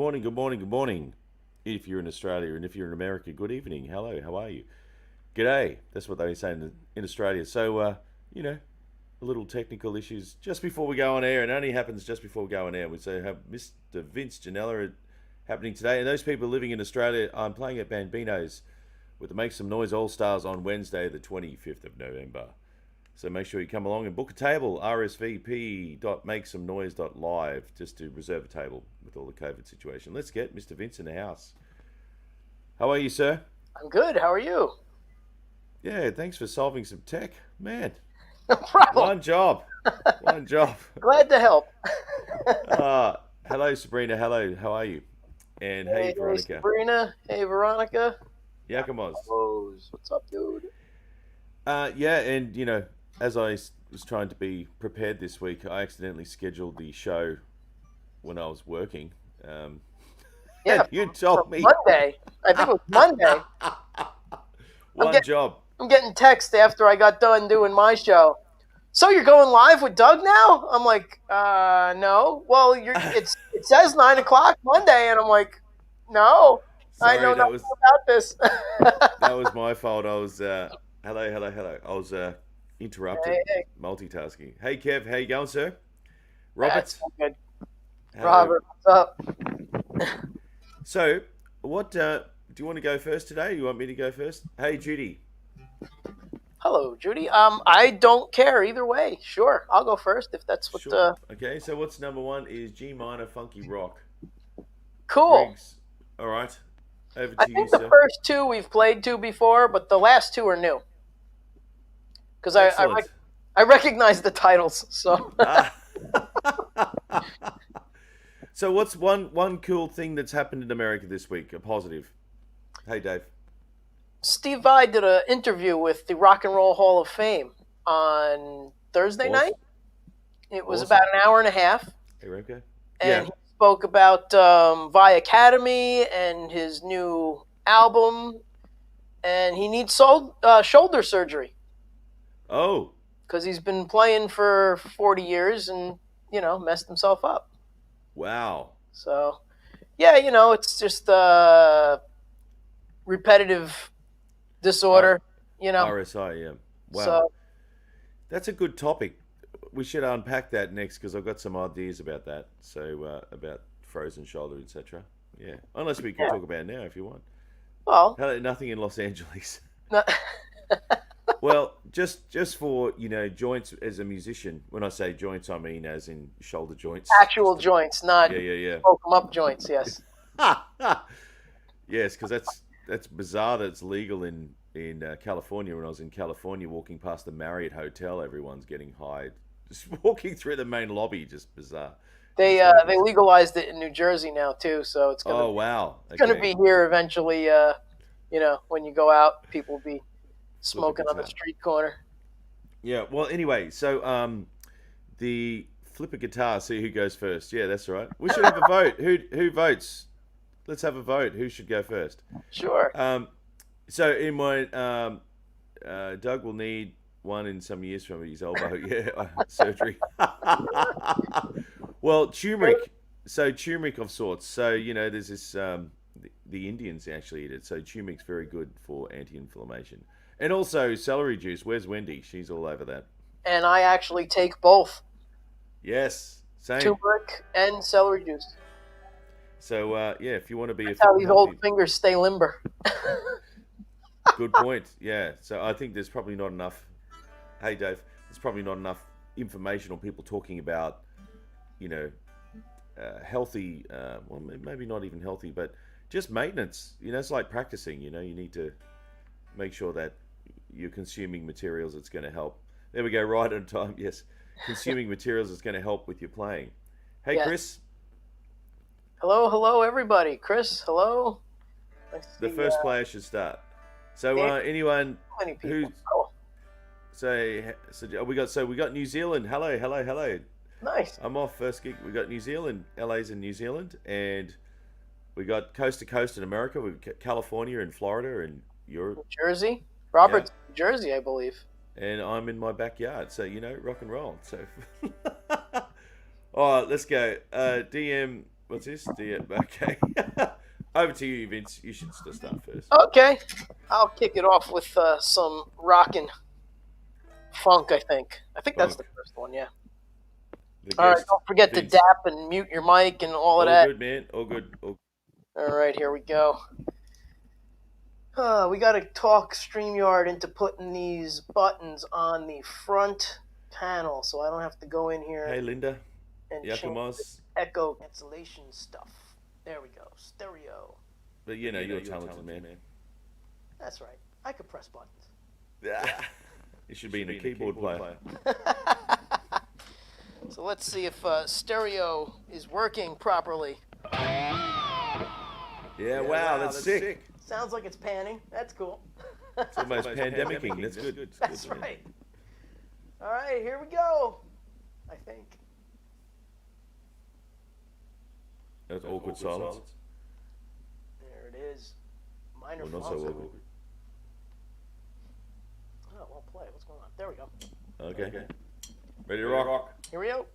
morning, good morning, good morning. If you're in Australia, and if you're in America, good evening. Hello, how are you? G'day. That's what they say in Australia. A little technical issues just before we go on air. It only happens just before we go on air. We say have Mr. Vince Genella happening today. And those people living in Australia, I'm playing at Bambino's with the Make Some Noise All Stars on Wednesday, the 25th of November. So make sure you come along and book a table, rsvp.makesomenoise.live, just to reserve a table with all the COVID situation. Let's get Mr. Vince in the house. How are you, sir? I'm good. How are you? Yeah, thanks for solving some tech. Man, No problem. one job. One job. Glad to help. Hello, Sabrina. Hello, how are you? And hey, Hey, Veronica. Sabrina. Hey, Veronica. Yakamos. What's up, dude? Yeah, and as I was trying to be prepared this week, I accidentally scheduled the show when I was working. Yeah, And you told me Monday. I think it was Monday. one job. I'm getting text after I got done doing my show. So you're going live with Doug now? I'm like, no. Well, it says 9 o'clock Monday, and I'm like, no, I Sorry, know that nothing was about this. that was my fault. I was hello. I was interrupted Hey, multitasking. Hey, Kev, how you going, sir? that's Robert, not good. hello. Robert, what's up? So, what do you want to go first today? You want me to go first? Hey, Judy. Hello, Judy. I don't care either way. Sure, I'll go first if that's what. Sure. Okay, so what's number one is G minor funky rock. Cool. Griggs. All right. Over I to you, think the sir. first two we've played to before, but the last two are new because Excellent. I recognize the titles. So Ah. So what's one cool thing that's happened in America this week? A positive. Hey, Dave. Steve Vai did an interview with the Rock and Roll Hall of Fame on Thursday night. Awesome. It was Awesome. about an hour and a half, Hey, Remco. and Yeah. he spoke about Vi Academy and his new album, and he needs shoulder surgery Oh, because he's been playing for 40 years and messed himself up. wow. So yeah, it's just repetitive disorder. RSI, yeah. Wow. So That's a good topic. We should unpack that next because I've got some ideas about that. So, about frozen shoulder, etc. Yeah. Unless we can yeah, talk about it now if you want. well, Hello, nothing in Los Angeles. no, Well, just for joints as a musician. When I say joints, I mean as in shoulder joints. actual joints, not Yeah. poke 'em up joints. Yes. Yes, because that's bizarre that it's legal in California. When I was in California, walking past the Marriott Hotel, everyone's getting high. Just walking through the main lobby, just bizarre. They Just like they legalized it in New Jersey now too, so it's oh wow, gonna okay, be here eventually. When you go out, people will be flip a smoking on the guitar. street corner. Yeah. Well, anyway, so the flip a guitar, see who goes first. Yeah, that's right. We should have a vote. Who votes? Let's have a vote. Who should go first? Sure. So in my Doug will need one in some years from his elbow. Yeah, surgery. Well, turmeric. So turmeric of sorts. So there's this. The Indians actually eat it. So turmeric's very good for anti-inflammation, and also celery juice. Where's Wendy? She's all over that. And I actually take both Yes, same. turmeric and celery juice. So yeah, if you want to be a That's how these healthy, old fingers stay limber. good point. Yeah. So I think there's probably not enough. Hey, Dave, there's probably not enough information or people talking about, you know, healthy. Well, maybe not even healthy, but just maintenance. It's like practicing. You need to make sure that you're consuming materials that's going to help. There we go, right on time. Yes, consuming materials that's going to help with your playing. Hey, Yes. Chris, Hello, everybody. Chris, hello. Let's the see, first player should start. So there- anyone how many people? who Oh, we got New Zealand. Hello. nice. I'm off first gig. We got New Zealand. LA's in New Zealand, and we got coast to coast in America. We've got California and Florida and Europe. New Jersey. Robert's New Jersey, I believe. And I'm in my backyard. So, rock and roll. So, all right, let's go. DM What's this? Okay. Over to you, Vince. You should start first. Okay, I'll kick it off with some rockin' funk. I think that's Funk. the first one. Yeah. The All right. guest, Don't forget to Vince. dap and mute your mic and all of All that. good, man. All good. All right, here we go. We got to talk StreamYard into putting these buttons on the front panel, so I don't have to go in here Hey, Linda. and change the Yakamos. echo cancellation stuff. There we go. Stereo. But you're a talented man. That's right. I could press buttons. Yeah. You should be a keyboard player. So let's see if stereo is working properly. Yeah, wow, that's sick. Sounds like it's panning. That's cool. It's almost pandemicing. That's good. That's right. All right, here we go. I think. That's awkward silence. There it is. Minor Well, not fault. so awkward. Oh, well, play. What's going on? There we go. Okay. Ready to rock? Here we go.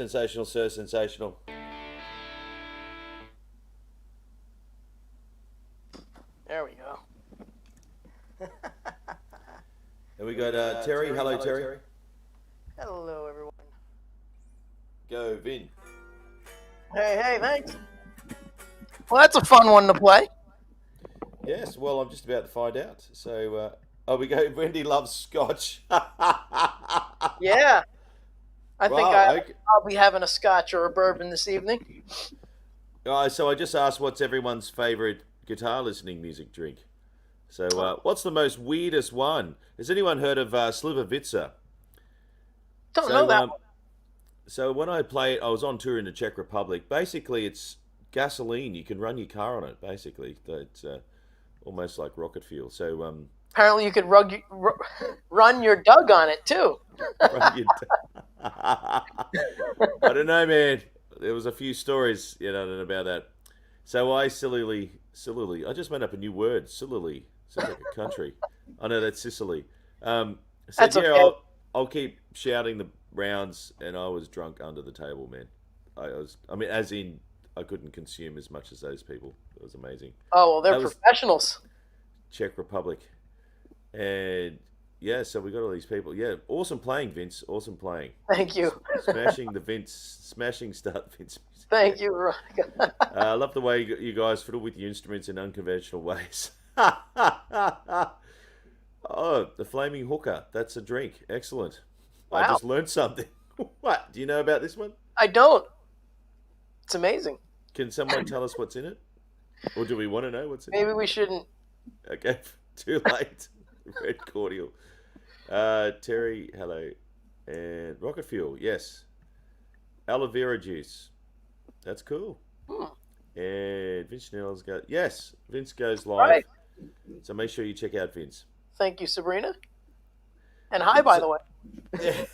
Sensational, sir. Sensational. There we go. And we got Terry. Hello, Terry. Hello, everyone. Go, Vin. Hey, thanks. Well, that's a fun one to play. Yes, well, I'm just about to find out. So, we go. Wendy loves scotch. Yeah, I think Wow, okay. I'll be having a scotch or a bourbon this evening. So I just asked what's everyone's favourite guitar listening music drink. So, what's the most weirdest one? Has anyone heard of Slivovitza? Don't know So, that one. so when I played, I was on tour in the Czech Republic. Basically, it's gasoline. You can run your car on it. Basically, it's almost like rocket fuel. So, Apparently, you could run your Doug on it too. run your. I don't know, man. There was a few stories, about that. So I I just made up a new word, sillily. Sounds like a country. I know that's Sicily. That's Yeah, okay. I'll keep shouting the rounds, and I was drunk under the table, man. I mean, as in, I couldn't consume as much as those people. It was amazing. Oh well, they're That was professionals. Czech Republic, and yeah, so we got all these people. Yeah, awesome playing, Vince. Awesome playing. Thank you. Smashing the smashing start, Vince. Thank you. I love the way you guys fiddle with your instruments in unconventional ways. Oh, the flaming hooker. That's a drink. Excellent. I Wow. just learned something. What? Do you know about this one? I don't. It's amazing. Can someone tell us what's in it? Or do we want to know what's in it? Maybe we shouldn't. Okay, too late. Red cordial. Terry, hello. And rocket fuel, yes. Aloe vera juice. That's cool. Hmm. And Vince Nella's got, yes, Vince goes All live. right. So make sure you check out Vince. Thank you, Sabrina. And hi, by the way. Yeah.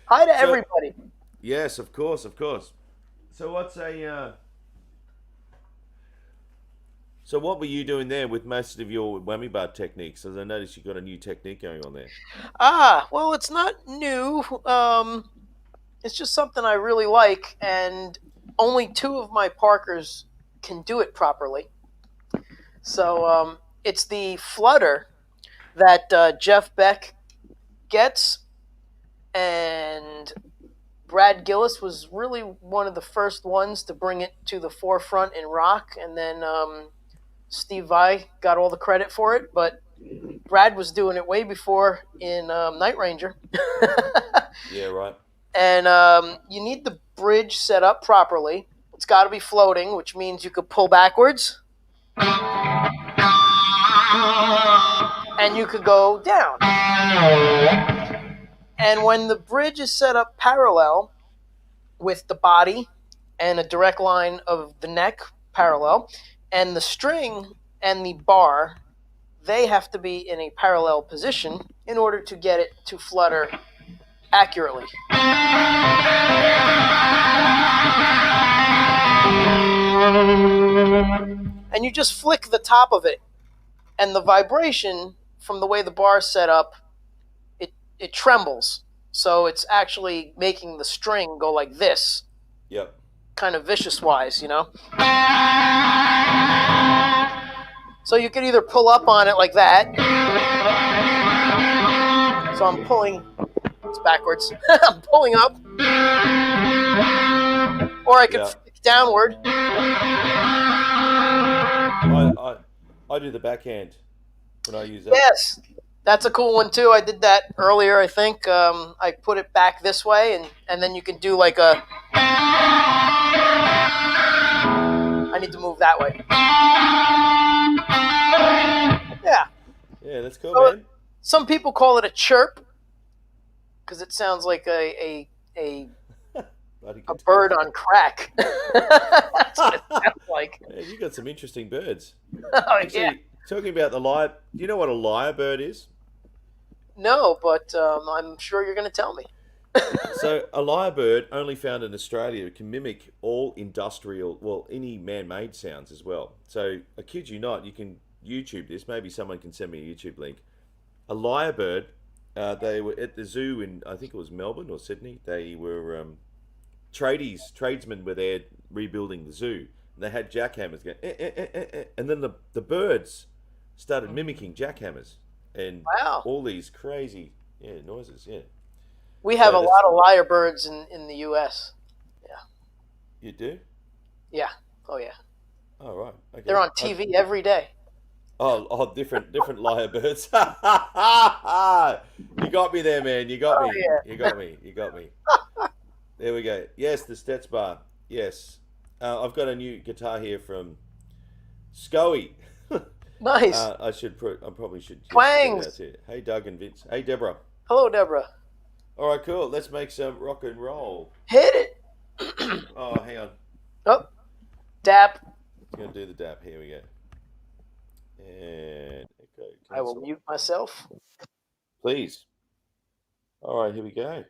Hi to So- everybody. Yes, of course, of course. So what's a so what were you doing there with most of your whammy bar techniques? As I noticed you got a new technique going on there. Well, it's not new. It's just something I really like, and only two of my Parkers can do it properly. So it's the flutter that Jeff Beck gets, and Brad Gillis was really one of the first ones to bring it to the forefront in rock, and then Steve Vai got all the credit for it, but Brad was doing it way before in Night Ranger. Yeah, right. And you need the bridge set up properly. It's got to be floating, which means you could pull backwards, and you could go down. And when the bridge is set up parallel with the body and a direct line of the neck parallel, and the string and the bar, they have to be in a parallel position in order to get it to flutter accurately. And you just flick the top of it, and the vibration from the way the bar is set up, it trembles. So it's actually making the string go like this, Yep. kind of vicious wise, you know? So you could either pull up on it like that. So I'm pulling, it's backwards. I'm pulling up. Or I could Yeah. flick downward. I do the backhand when I use that. Yes, that's a cool one too. I did that earlier, I think. I put it back this way, and then you can do like a. I need to move that way. Yeah. Yeah, that's cool, So, man. some people call it a chirp because it sounds like a Bloody a good. bird on crack. That's what it sounds like. Man, you got some interesting birds. Oh, Actually, yeah. talking about the lyre, do you know what a lyrebird is? No, but I'm sure you're going to tell me. So a lyrebird, only found in Australia, can mimic all industrial, well, any man-made sounds as well. So I kid you not, you can YouTube this. Maybe someone can send me a YouTube link. A lyrebird They were at the zoo in, I think it was Melbourne or Sydney. They were tradesmen were there rebuilding the zoo. And they had jackhammers going, and then the birds started mimicking jackhammers and Wow. all these crazy noises. Yeah. We have So a that's lot of lyrebirds in the U.S. Yeah. you do. Yeah. Oh yeah. Oh right. They're Okay. on TV every day. Different lyrebirds. You got me there, man. You got Oh me. yeah. You got me. You got me. There we go. Yes, the Stetz bar. Yes. I've got a new guitar here from Scoey. Nice. I probably should just get it out Twangs. here. Hey, Doug and Vince. Hey, Deborah. Hello, Deborah. All right, cool. Let's make some rock and roll. Hit it. Oh, hang on. Oh, dap. I'm going to do the dab. Here we go. And echo I will cancel. mute myself. Please. All right, here we go.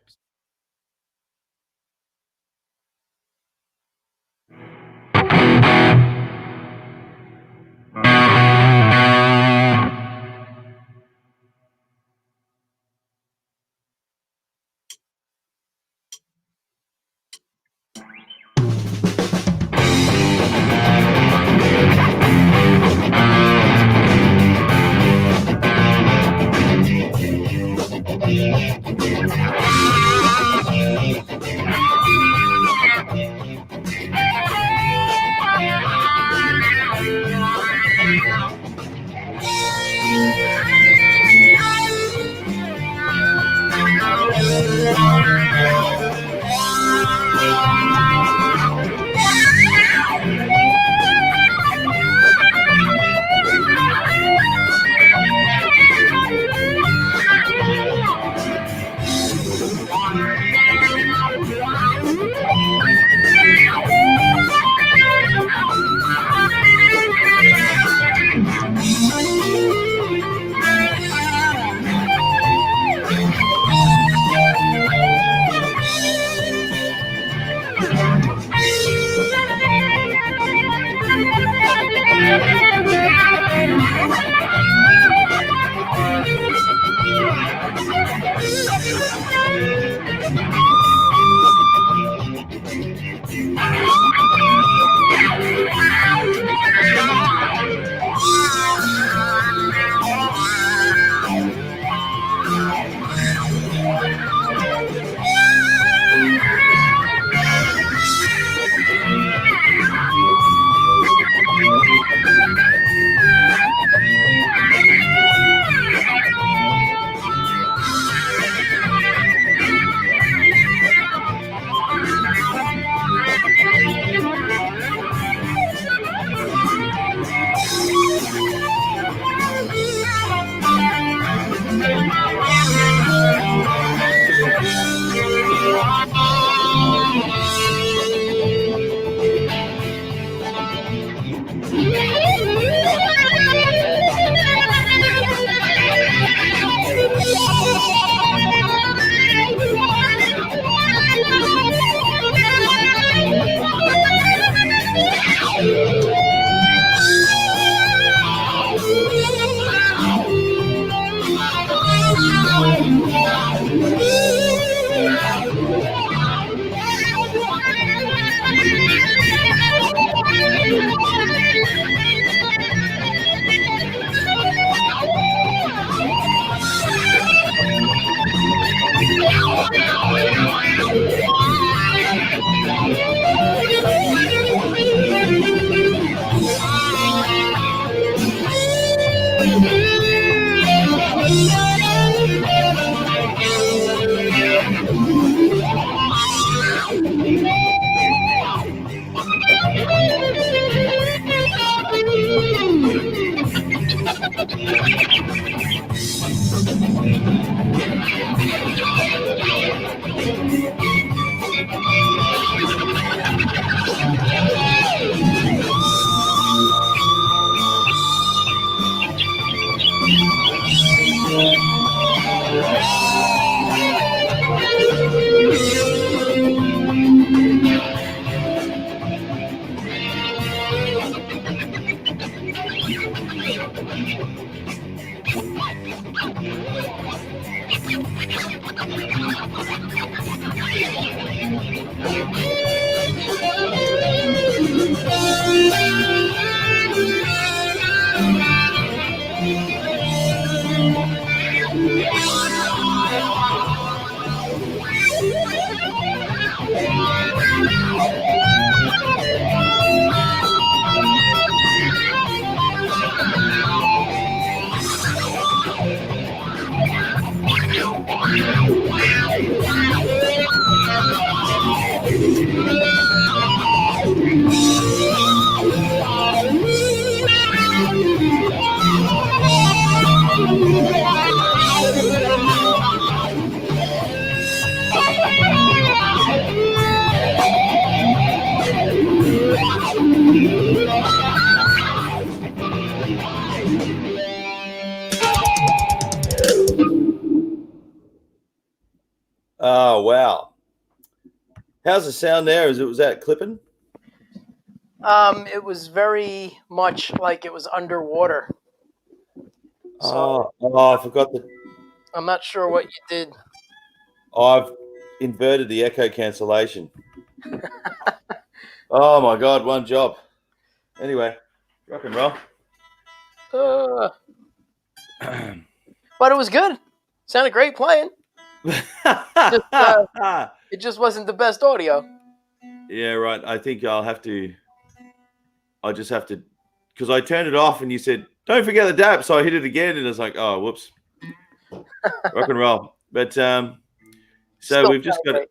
Oh wow! How's the sound there? Was that clipping? It was very much like it was underwater. So Oh, I forgot that. I'm not sure what you did. I've inverted the echo cancellation. Oh my god, one job. Anyway, rock and roll. Uh, but it was good. Sounded great playing. Just, it just wasn't the best audio. Yeah, right. I think I'll have to. I just have to, because I turned it off and you said, "Don't forget the dap." So I hit it again, and it's like, "Oh, whoops." Rock and roll. But so Still we've just sound got. great.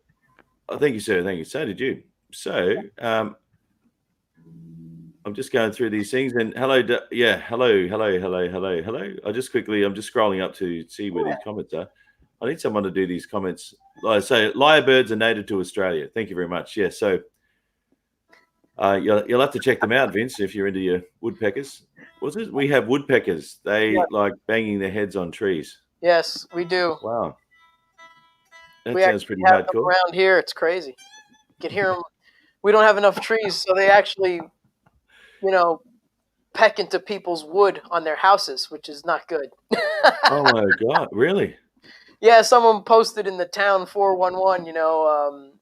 Oh, thank you, sir. Thank you. So did you. So I'm just going through these things, and hello, hello. I'm just scrolling up to see where these comments are. I need someone to do these comments. Like I say, lyrebirds are native to Australia. Thank you very much. Yeah, so you'll have to check them out, Vince, if you're into your woodpeckers. What's it? We have woodpeckers. They Yeah. like banging their heads on trees. Yes, we do. Wow, that We sounds actually pretty have them hardcore. around here. It's crazy. You can hear them. We don't have enough trees, so they actually, peck into people's wood on their houses, which is not good. Oh my god, really? Yeah, someone posted in the town 411,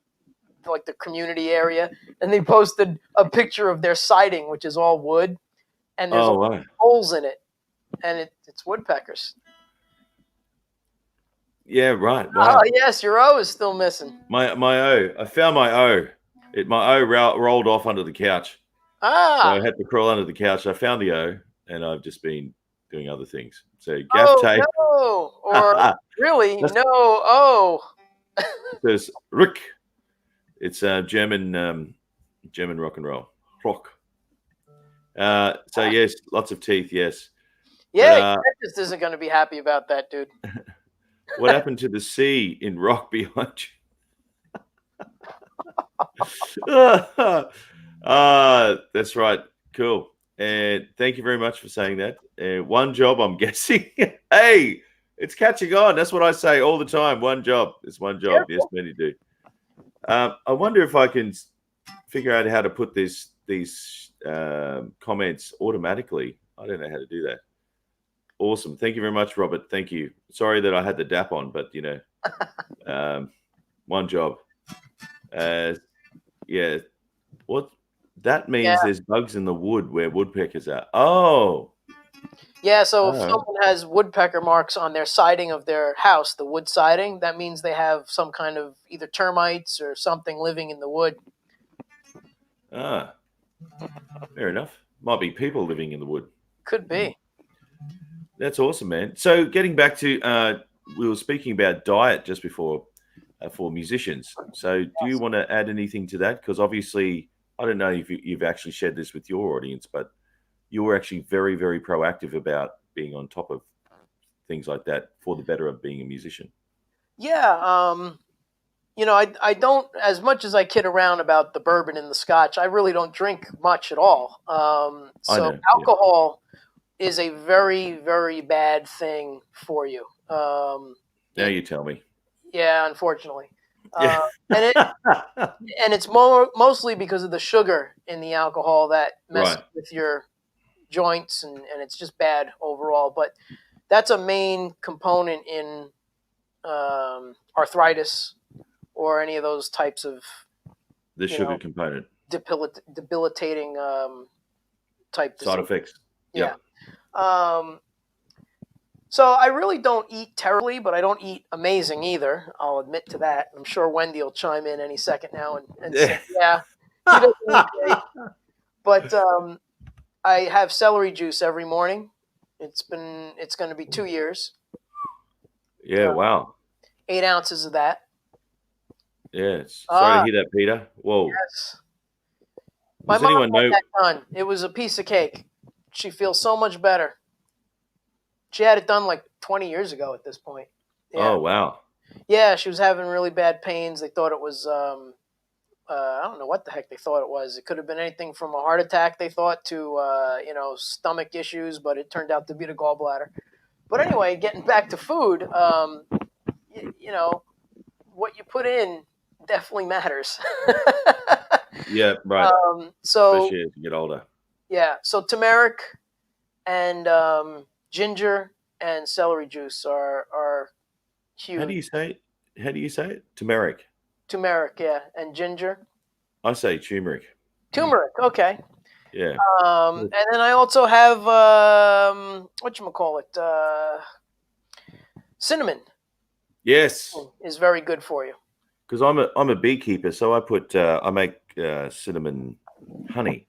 like the community area, and they posted a picture of their siding, which is all wood, and there's Oh wow. holes in it, and it's woodpeckers. Yeah, right. Oh Wow. yes, your O is still missing. My O. I found my O. My O rolled off under the couch. So I Ah, had to crawl under the couch. I found the O, and I've just been doing other things. So gaff oh tape. no, or really That's no. Oh, there's Rick. It's German rock and roll rock. So yes, lots of teeth. Yes, but yeah, that just isn't going to be happy about that, dude. what happened to the C in rock behind you? That's right. Cool. And thank you very much for saying that. One job, I'm guessing. Hey, it's catching on. That's what I say all the time. One job. It's one job. Yes, Careful. many do. I wonder if I can figure out how to put these comments automatically. I don't know how to do that. Awesome. Thank you very much, Robert. Thank you. Sorry that I had the DAP on, but one job. Yeah. What that means Yeah, there's bugs in the wood where woodpeckers are. Oh. yeah. So if Oh. someone has woodpecker marks on their siding of their house, the wood siding, that means they have some kind of either termites or something living in the wood. Ah. Fair enough. Might be people living in the wood. Could be. That's awesome, man. So getting back to we were speaking about diet just before for musicians. So do you want to add anything to that? Because obviously, I don't know if you've actually shared this with your audience, but you were actually very, very proactive about being on top of things like that for the better of being a musician. Yeah. I don't, as much as I kid around about the bourbon and the scotch, I really don't drink much at all. I So know. Yeah. alcohol is a very, very bad thing for you. Now you tell me. Yeah, unfortunately. Yeah. And it's mostly because of the sugar in the alcohol that messes Right. with your joints, and it's just bad overall. But that's a main component in arthritis or any of those types of The you sugar know component. debilitating type Side disease. effects. Yeah. Yep. So I really don't eat terribly, but I don't eat amazing either. I'll admit to that. I'm sure Wendy will chime in any second now and say, yeah, he doesn't eat great. But I have celery juice every morning. It's going to be 2 years. Yeah, wow. 8 ounces of that. Yeah. Sorry to Ah, hear that, Peter. Whoa. yes. My Does mom anyone had know? that done. It was a piece of cake. She feels so much better. She had it done like 20 years ago at this point. Yeah. Oh, wow. Yeah, she was having really bad pains. They thought it was, I don't know what the heck they thought it was. It could have been anything from a heart attack, they thought, to, stomach issues, but it turned out to be the gallbladder. But anyway, getting back to food, what you put in definitely matters. Yeah, right. So, Especially as you get older. yeah, so turmeric and ginger and celery juice are huge. How do you say it? Turmeric. Turmeric, yeah, and ginger. I say turmeric. Turmeric, okay. Yeah. And then I also have whatchamacallit, cinnamon Yes. is very good for you. Because I'm a beekeeper, so I make cinnamon honey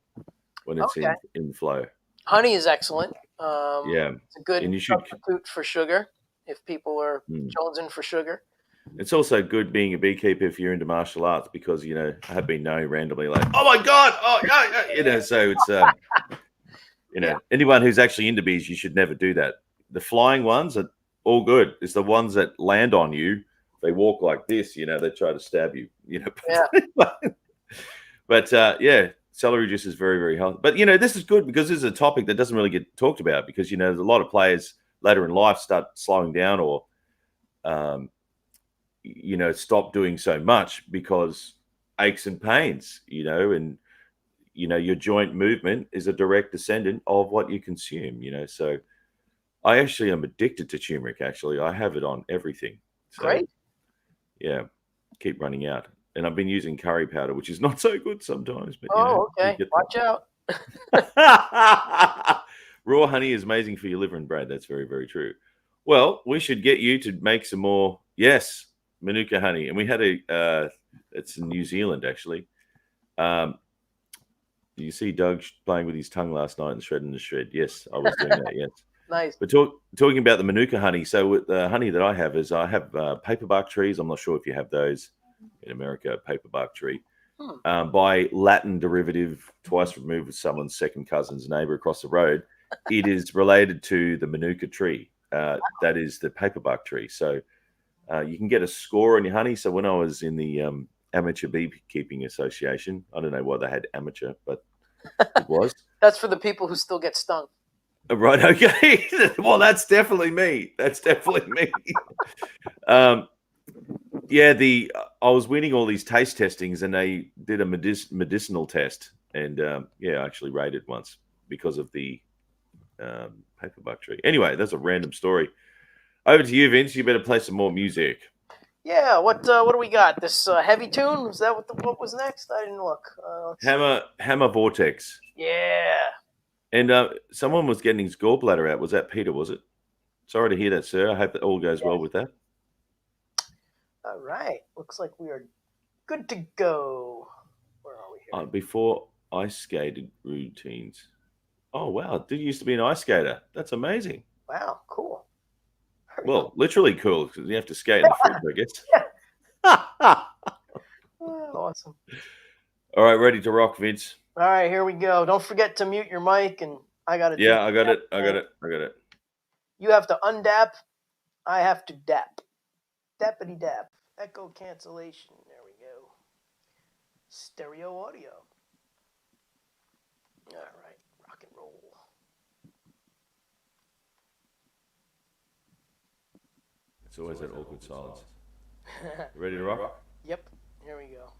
when it's Okay. in flow. Honey is excellent. Yeah. It's a good And you should. substitute for sugar if people are jonesing for sugar. It's also good being a beekeeper if you're into martial arts because I have been known randomly like, oh my god, oh yeah. So it's anyone who's actually into bees, you should never do that. The flying ones are all good. It's the ones that land on you. They walk like this, they try to stab you, Yeah. But yeah, celery juice is very, very healthy. But this is good because this is a topic that doesn't really get talked about because there's a lot of players later in life start slowing down or stop doing so much because aches and pains, and your joint movement is a direct descendant of what you consume, so I actually am addicted to turmeric. Actually, I have it on everything. So, Great. Yeah, keep running out. And I've been using curry powder, which is not so good sometimes. But Okay. Watch out. Raw honey is amazing for your liver and brain. That's very, very true. Well, we should get you to make some more. Yes, Manuka honey, and we had it's in New Zealand actually. You see Doug playing with his tongue last night and shredding the shred. Yes, I was doing that. Yes. Nice. But talking about the Manuka honey, so with the honey that I have paperbark trees. I'm not sure if you have those in America, paperbark tree. By Latin derivative, twice removed with someone's second cousin's neighbor across the road. It is related to the Manuka tree. That is the paperbark tree. So you can get a score on your honey. So when I was in the Amateur Beekeeping Association, I don't know why they had amateur, but it was. That's for the people who still get stung. Right. Okay. Well, that's definitely me. Yeah. I was winning all these taste testings, and they did a medicinal test, and I actually rated once because of the paperbark tree. Anyway, that's a random story. Over to you, Vince. You better play some more music. Yeah. What do we got? This heavy tune? Was that what was next? I didn't look. Hammer Vortex. Yeah. And someone was getting his gallbladder out. Was that Peter, was it? Sorry to hear that, sir. I hope that all goes well with that. All right. Looks like we are good to go. Where are we here? Before ice skated routines. Oh, wow. Did you used to be an ice skater? That's amazing. Wow. Cool. Well, literally cool because you have to skate in the fridge, I guess. Awesome. All right. Ready to rock, Vince. All right, here we go. Don't forget to mute your mic, and I got to. Yeah, I got it. You have to undap. I have to dap. Dappity dap. Echo cancellation. There we go. Stereo audio. All right, rock and roll. It's always that awkward silence. You ready to rock? Yep. Here we go.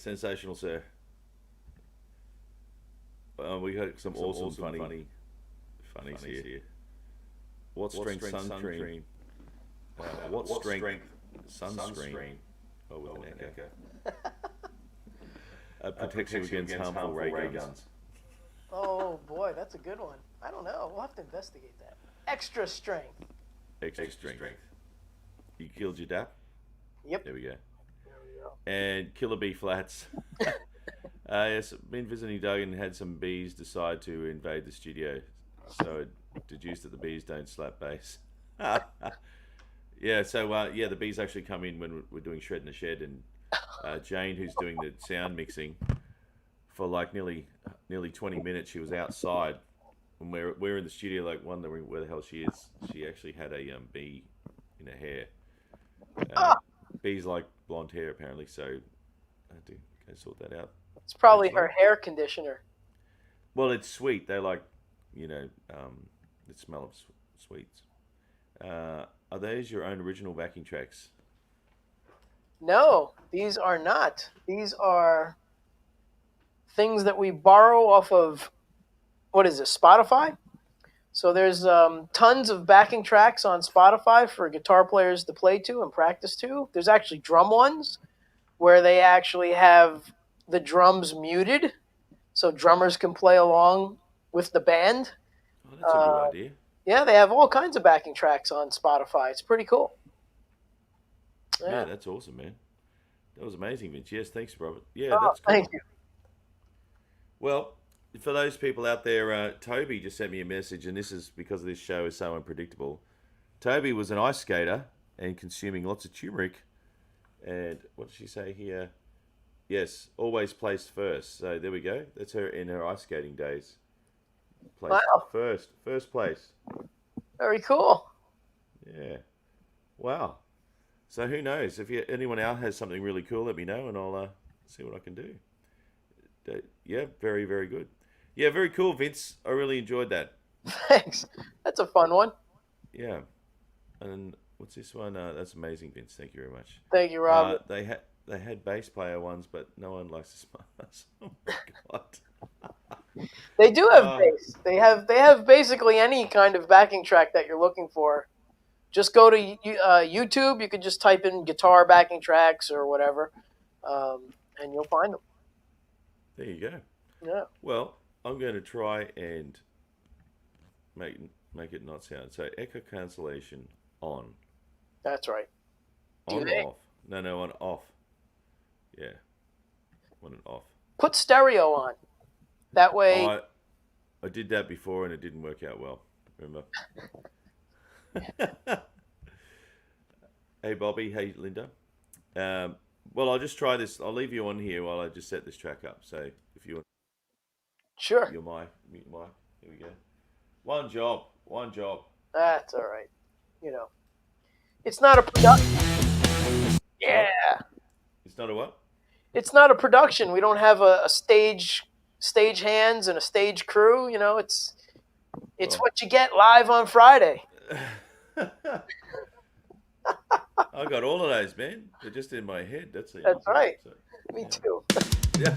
Sensational, sir. We got some awesome, funnies here. What strength sunscreen? What strength sunscreen? Oh, with an echo. Protects you against harmful ray guns. Oh boy, that's a good one. I don't know. We'll have to investigate that. Extra strength. Extra strength. You killed your dap? Yep. There we go. There we go. And killer bee flats. Yes, been visiting Doug and had some bees decide to invade the studio. So I deduced that the bees don't slap bass. Yeah, so yeah, the bees actually come in when we're doing Shred in the Shed, and Jane, who's doing the sound mixing, for like nearly 20 minutes, she was outside, and we're in the studio, like wondering where the hell she is. She actually had a bee in her hair. Bees like blonde hair apparently, so I had to go sort that out. It's probably her hair conditioner. Well, it's sweet. They like, the smell of sweets. Are those your own original backing tracks? No, these are not. These are things that we borrow off of, what is this, Spotify? So there's tons of backing tracks on Spotify for guitar players to play to and practice to. There's actually drum ones where they actually have the drums muted so drummers can play along with the band. Oh, that's a good idea. Yeah, they have all kinds of backing tracks on Spotify. It's pretty cool. Yeah, that's awesome, man. That was amazing, Vince. Yes, thanks, Robert. Yeah, that's cool. Thank you. Well, for those people out there, Toby just sent me a message, and this is because this show is so unpredictable. Toby was an ice skater and consuming lots of turmeric. And what did she say here? Yes, always placed first. So there we go. That's her in her ice skating days. Placed first place. Very cool. Yeah. Wow. So who knows? If anyone out has something really cool, let me know, and I'll see what I can do. Yeah, very, very good. Yeah, very cool, Vince. I really enjoyed that. Thanks. That's a fun one. Yeah. And what's this one? That's amazing, Vince. Thank you very much. Thank you, Robert. They had bass player ones, but no one likes the Smarts. Oh my god. They do have bass. They have basically any kind of backing track that you're looking for. Just go to YouTube. You could just type in guitar backing tracks or whatever, and you'll find them. There you go. Yeah. Well, I'm going to try and make it not sound. So echo cancellation on. That's right. On off. No, on off. Yeah. On and off. Put stereo on. That way. I did that before and it didn't work out well. Remember? Hey Bobby, hey Linda. Well, I'll just try this. I'll leave you on here while I just set this track up. So if you want, sure. Mute mic. Here we go. One job. That's all right. It's not a production. Yeah. It's not a what? It's not a production. We don't have a stage hands and a stage crew. It's what you get live on Friday. I got all of those, man. They're just in my head. That's right. So, Me too. Yeah.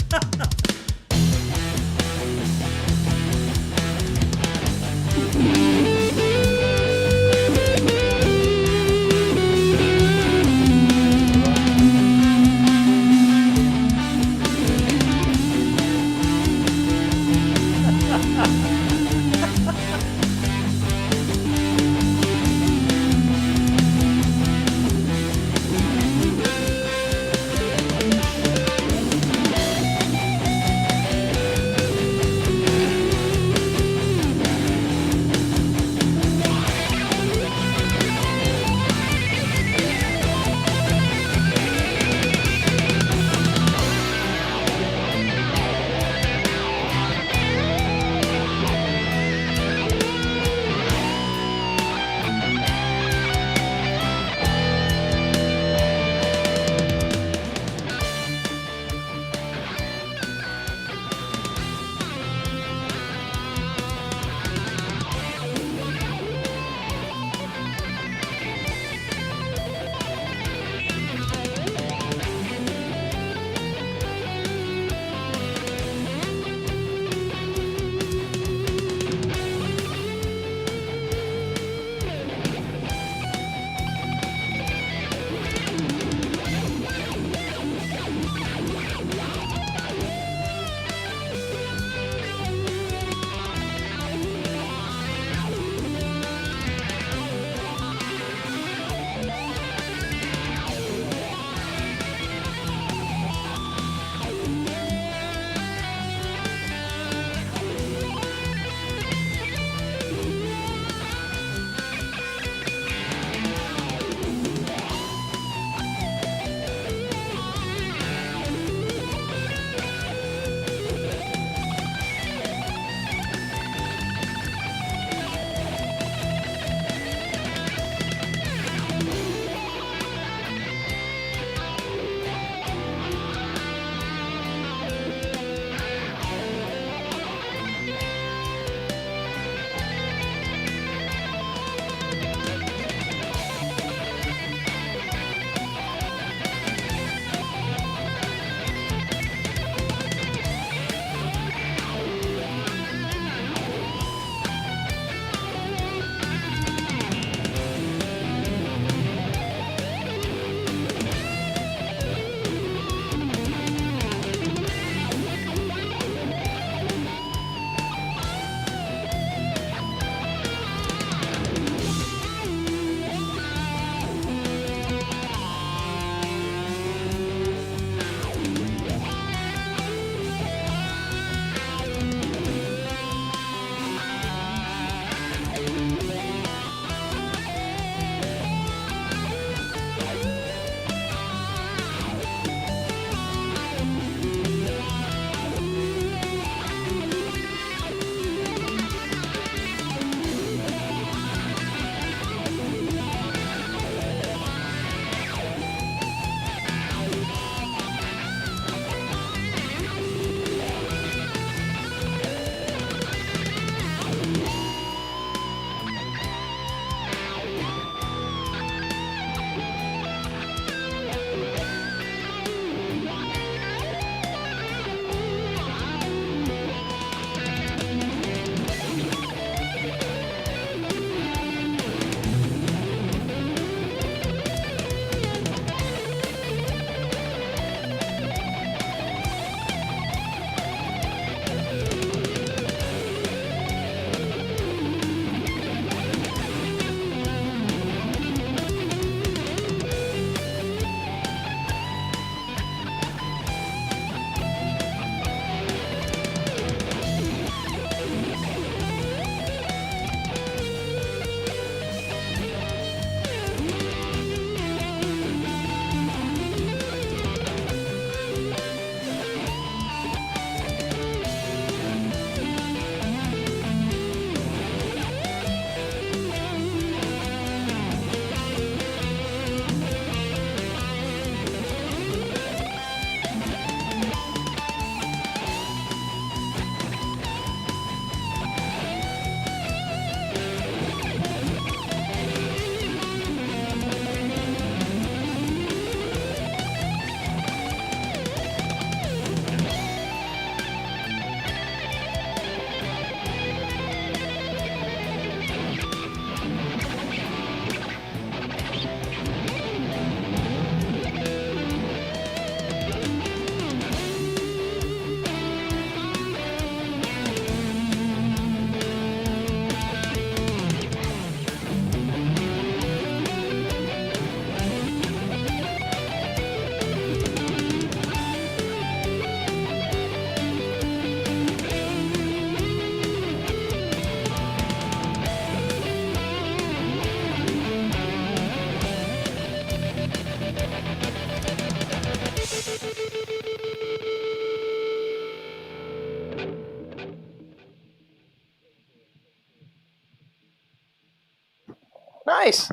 Nice.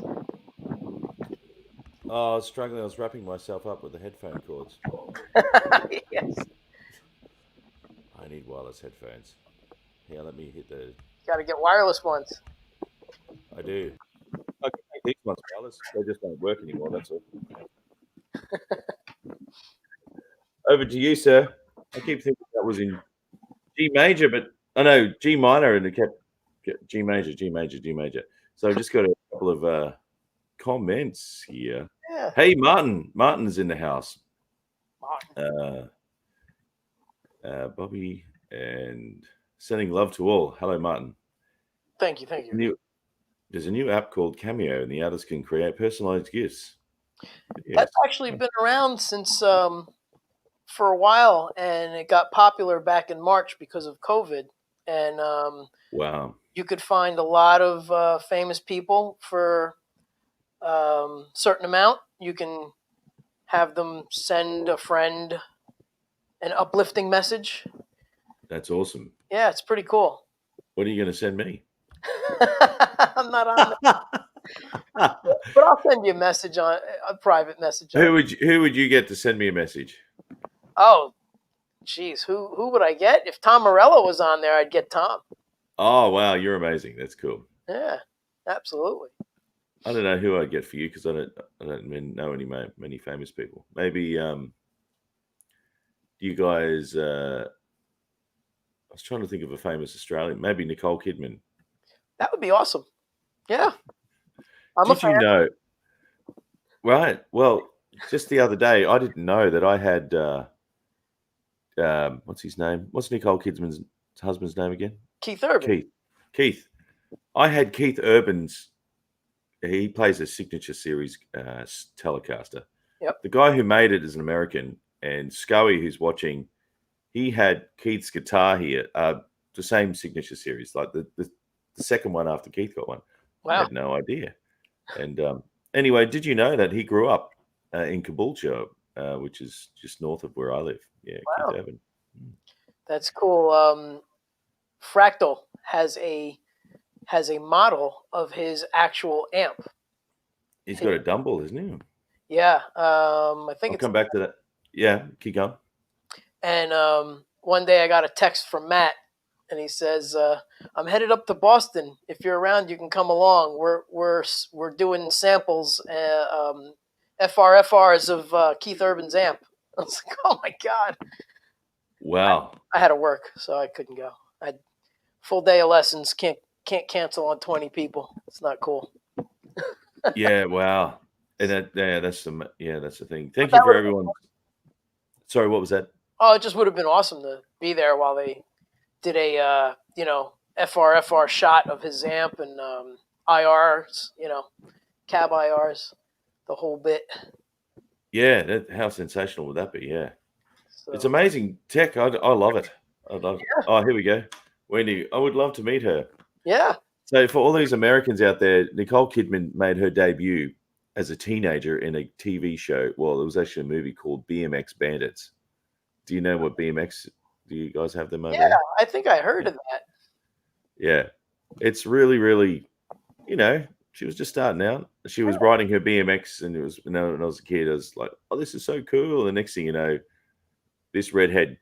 Oh, I was struggling. I was wrapping myself up with the headphone cords. Yes. I need wireless headphones. Here, let me hit the. Got to get wireless ones. I do. I can make these ones wireless. They just don't work anymore. That's all. Over to you, sir. I keep thinking that was in G major, but I know G minor, and it kept G major, G major, G major. So I've just got a couple of comments here. Yeah. Hey, Martin. Martin's in the house. Martin. Bobby and sending love to all. Hello, Martin. Thank you. Thank you. There's a new app called Cameo, and the artists can create personalized gifts. Yes. That's actually been around since for a while, and it got popular back in March because of COVID. And Wow. you could find a lot of famous people for certain amount. You can have them send a friend an uplifting message. That's awesome. Yeah, it's pretty cool. What are you going to send me? I'm not on that. But I'll send you a message on a private message. Who would you get to send me a message? Oh, geez, who would I get? If Tom Morello was on there, I'd get Tom. Oh, wow, you're amazing. That's cool. Yeah, absolutely. I don't know who I'd get for you because I don't know many famous people. Maybe you guys. I was trying to think of a famous Australian. Maybe Nicole Kidman. That would be awesome. Yeah. Did you know? Right. Well, just the other day, I didn't know that I had. What's his name? What's Nicole Kidman's husband's name again? Keith Urban. Keith. I had Keith Urban's. He plays a signature series telecaster. Yep. The guy who made it is an American, and Scully, who's watching, he had Keith's guitar here. The same signature series, like the second one after Keith got one. Wow. I had no idea. And anyway, did you know that he grew up in Caboolture, which is just north of where I live? Yeah, wow. Keith Urban. That's cool. Fractal has a model of his actual amp. He's got a Dumble, isn't he? Yeah, I think I'll come back to that. Yeah, keep going. And one day I got a text from Matt, and he says, "I'm headed up to Boston. If you're around, you can come along. We're doing samples, FRFRs of Keith Urban's amp." I was like, "Oh my god!" Wow. I had to work, so I couldn't go. I had full day of lessons. Can't cancel on 20 people. It's not cool. Yeah. Wow. And that's the thing. Thank you for everyone. Sorry, what was that? Oh, it just would have been awesome to be there while they did a FRFR shot of his amp and IRs, cab IRs, the whole bit. Yeah, how sensational would that be? Yeah, so, it's amazing tech. I love it. I love it. Oh, here we go. Wendy, I would love to meet her. Yeah. So for all these Americans out there, Nicole Kidman made her debut as a teenager in a TV show. Well, it was actually a movie called BMX Bandits. Do you know what BMX? Do you guys have them over there? Yeah, I think I heard of that. Yeah, it's really, really, she was just starting out. She was riding her BMX, and it was when I was a kid, I was like, "Oh, this is so cool!" And the next thing you know, this redhead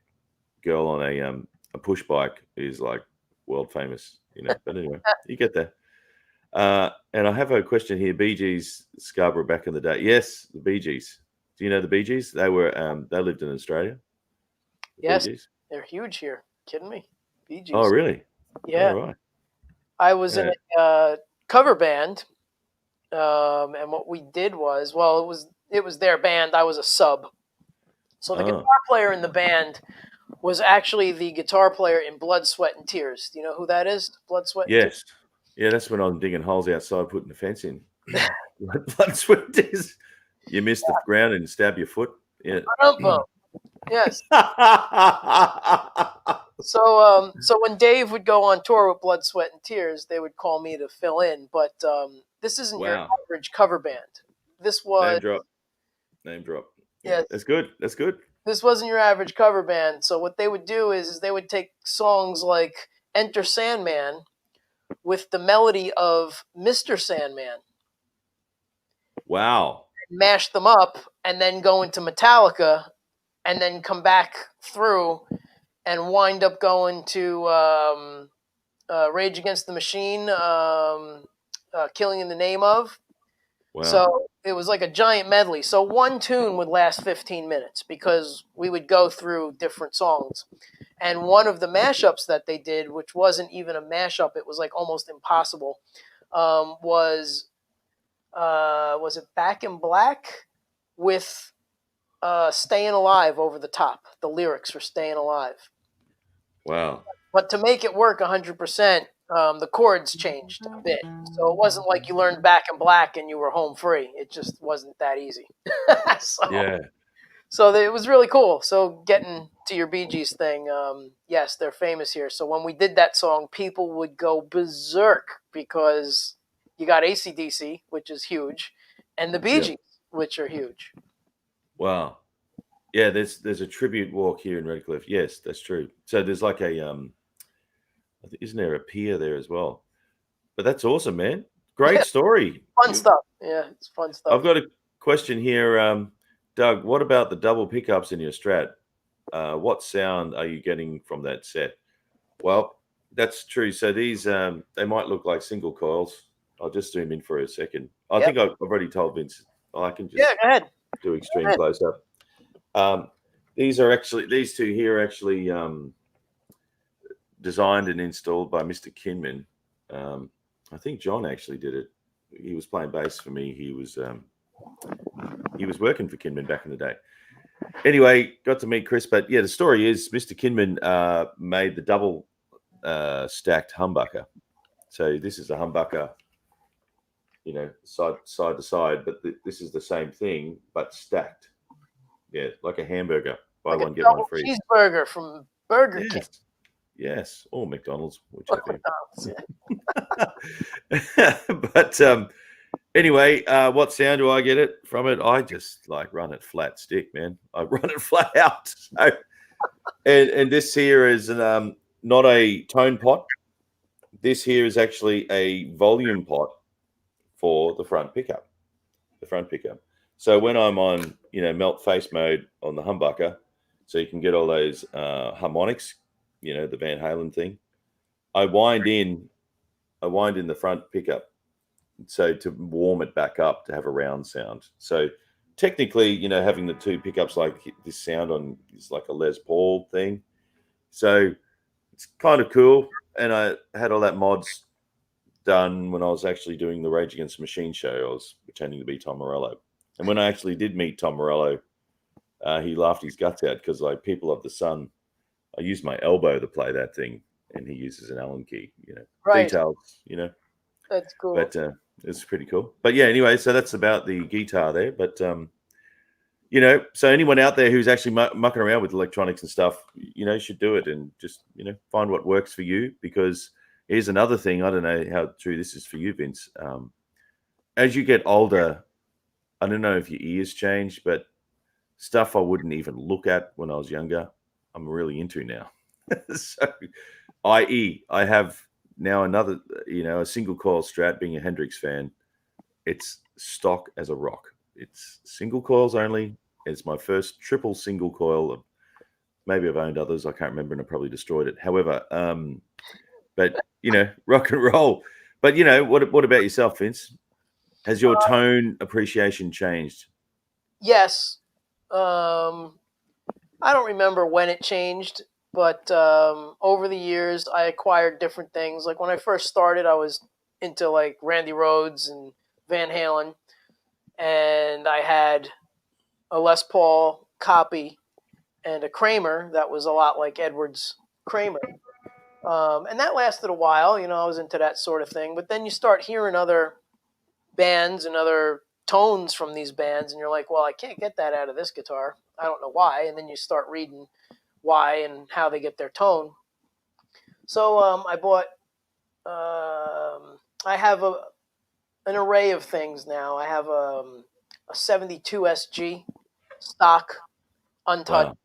girl on a push bike is like world famous, But anyway, you get there. And I have a question here. Bee Gees, Scarborough back in the day. Yes, the Bee Gees. Do you know the Bee Gees? They lived in Australia. Yes, they're huge here. Kidding me? Bee Gees. Oh, really? Yeah. All right. I was in a cover band, and what we did was, it was their band. I was a sub. So the guitar player in the band was actually the guitar player in Blood, Sweat, and Tears. Do you know who that is? Blood, Sweat, and Tears? Yeah, that's when I'm digging holes outside, putting the fence in. Blood, Sweat, and Tears. You miss the ground and stab your foot. Yeah. Yes. So when Dave would go on tour with Blood, Sweat, and Tears, they would call me to fill in. But this isn't your average cover band. This was name drop. Yeah, that's good. That's good. This wasn't your average cover band. So what they would do is they would take songs like Enter Sandman with the melody of Mr. Sandman. Wow. mash them up, and then go into Metallica, and then come back through and wind up going to Rage Against the Machine, Killing in the Name of. Wow. So it was like a giant medley. So one tune would last 15 minutes because we would go through different songs. And one of the mashups that they did, which wasn't even a mashup, it was like almost impossible, was it Back in Black with Staying Alive over the top, the lyrics for Staying Alive. Wow. But to make it work 100%, the chords changed a bit. So it wasn't like you learned Back in Black and you were home free. It just wasn't that easy. so, Yeah. so it was really cool. So getting to your Bee Gees thing, yes, they're famous here. So when we did that song, people would go berserk because you got AC/DC, which is huge, and the Bee Yeah. Gees, which are huge. Wow. Yeah, there's a tribute walk here in Redcliffe. Yes, that's true. So there's like a isn't there a pier there as well? But that's awesome, man. Great Yeah, story. fun stuff. Yeah, it's fun I've stuff. got a question here, Doug. What about the double pickups in your Strat? What sound are you getting from that set? Well, that's true. So these they might look like single coils. I'll just zoom in for a second. I Yep. think I've already told Vince. I can Yeah, just go ahead. do Go extreme ahead. close up. These two here are actually designed and installed by Mr. Kinman. I think John actually did it. He was playing bass for me. He was working for Kinman back in the day. Anyway, got to meet Chris. But yeah, the story is Mr. Kinman made the double stacked humbucker. So this is a humbucker, side to side, but this is the same thing but stacked. Yeah, like a hamburger. Buy Like a one get one double free. cheeseburger from Burger King. Yes, yes, or McDonald's, Or whichever. McDonald's. But anyway, what sound do I get it from it? I just like run it flat stick, man. I run it flat out. So, and this here is not a tone pot. This here is actually a volume pot for the front pickup. The front pickup. So when I'm on, melt face mode on the humbucker, so you can get all those harmonics, the Van Halen thing. I wind in the front pickup, so to warm it back up to have a round sound. So technically, having the two pickups like this sound on is like a Les Paul thing. So it's kind of cool. And I had all that mods done when I was actually doing the Rage Against the Machine show. I was pretending to be Tom Morello. And when I actually did meet Tom Morello, he laughed his guts out because, like, People of the Sun, I used my elbow to play that thing, and he uses an Allen key. Right. Details. That's cool. But it's pretty cool. But yeah, anyway, so that's about the guitar there. But so anyone out there who's actually mucking around with electronics and stuff, should do it and just find what works for you. Because here's another thing. I don't know how true this is for you, Vince. As you get older, I don't know if your ears change, but stuff I wouldn't even look at when I was younger, I'm really into now. So, i.e., I have now another, a single coil Strat. Being a Hendrix fan, it's stock as a rock. It's single coils only. It's my first triple single coil. Maybe I've owned others. I can't remember, and I probably destroyed it. However, but rock and roll. But what about yourself, Vince? Has your tone appreciation changed? Yes. I don't remember when it changed, but over the years, I acquired different things. Like when I first started, I was into like Randy Rhoads and Van Halen, and I had a Les Paul copy and a Kramer that was a lot like Edwards Kramer. And that lasted a while. I was into that sort of thing. But then you start hearing other bands and other tones from these bands, and you're like, well, I can't get that out of this guitar. I don't know why. And then you start reading why and how they get their tone. So I bought. I have an array of things now. I have a 72 SG stock untouched. Wow.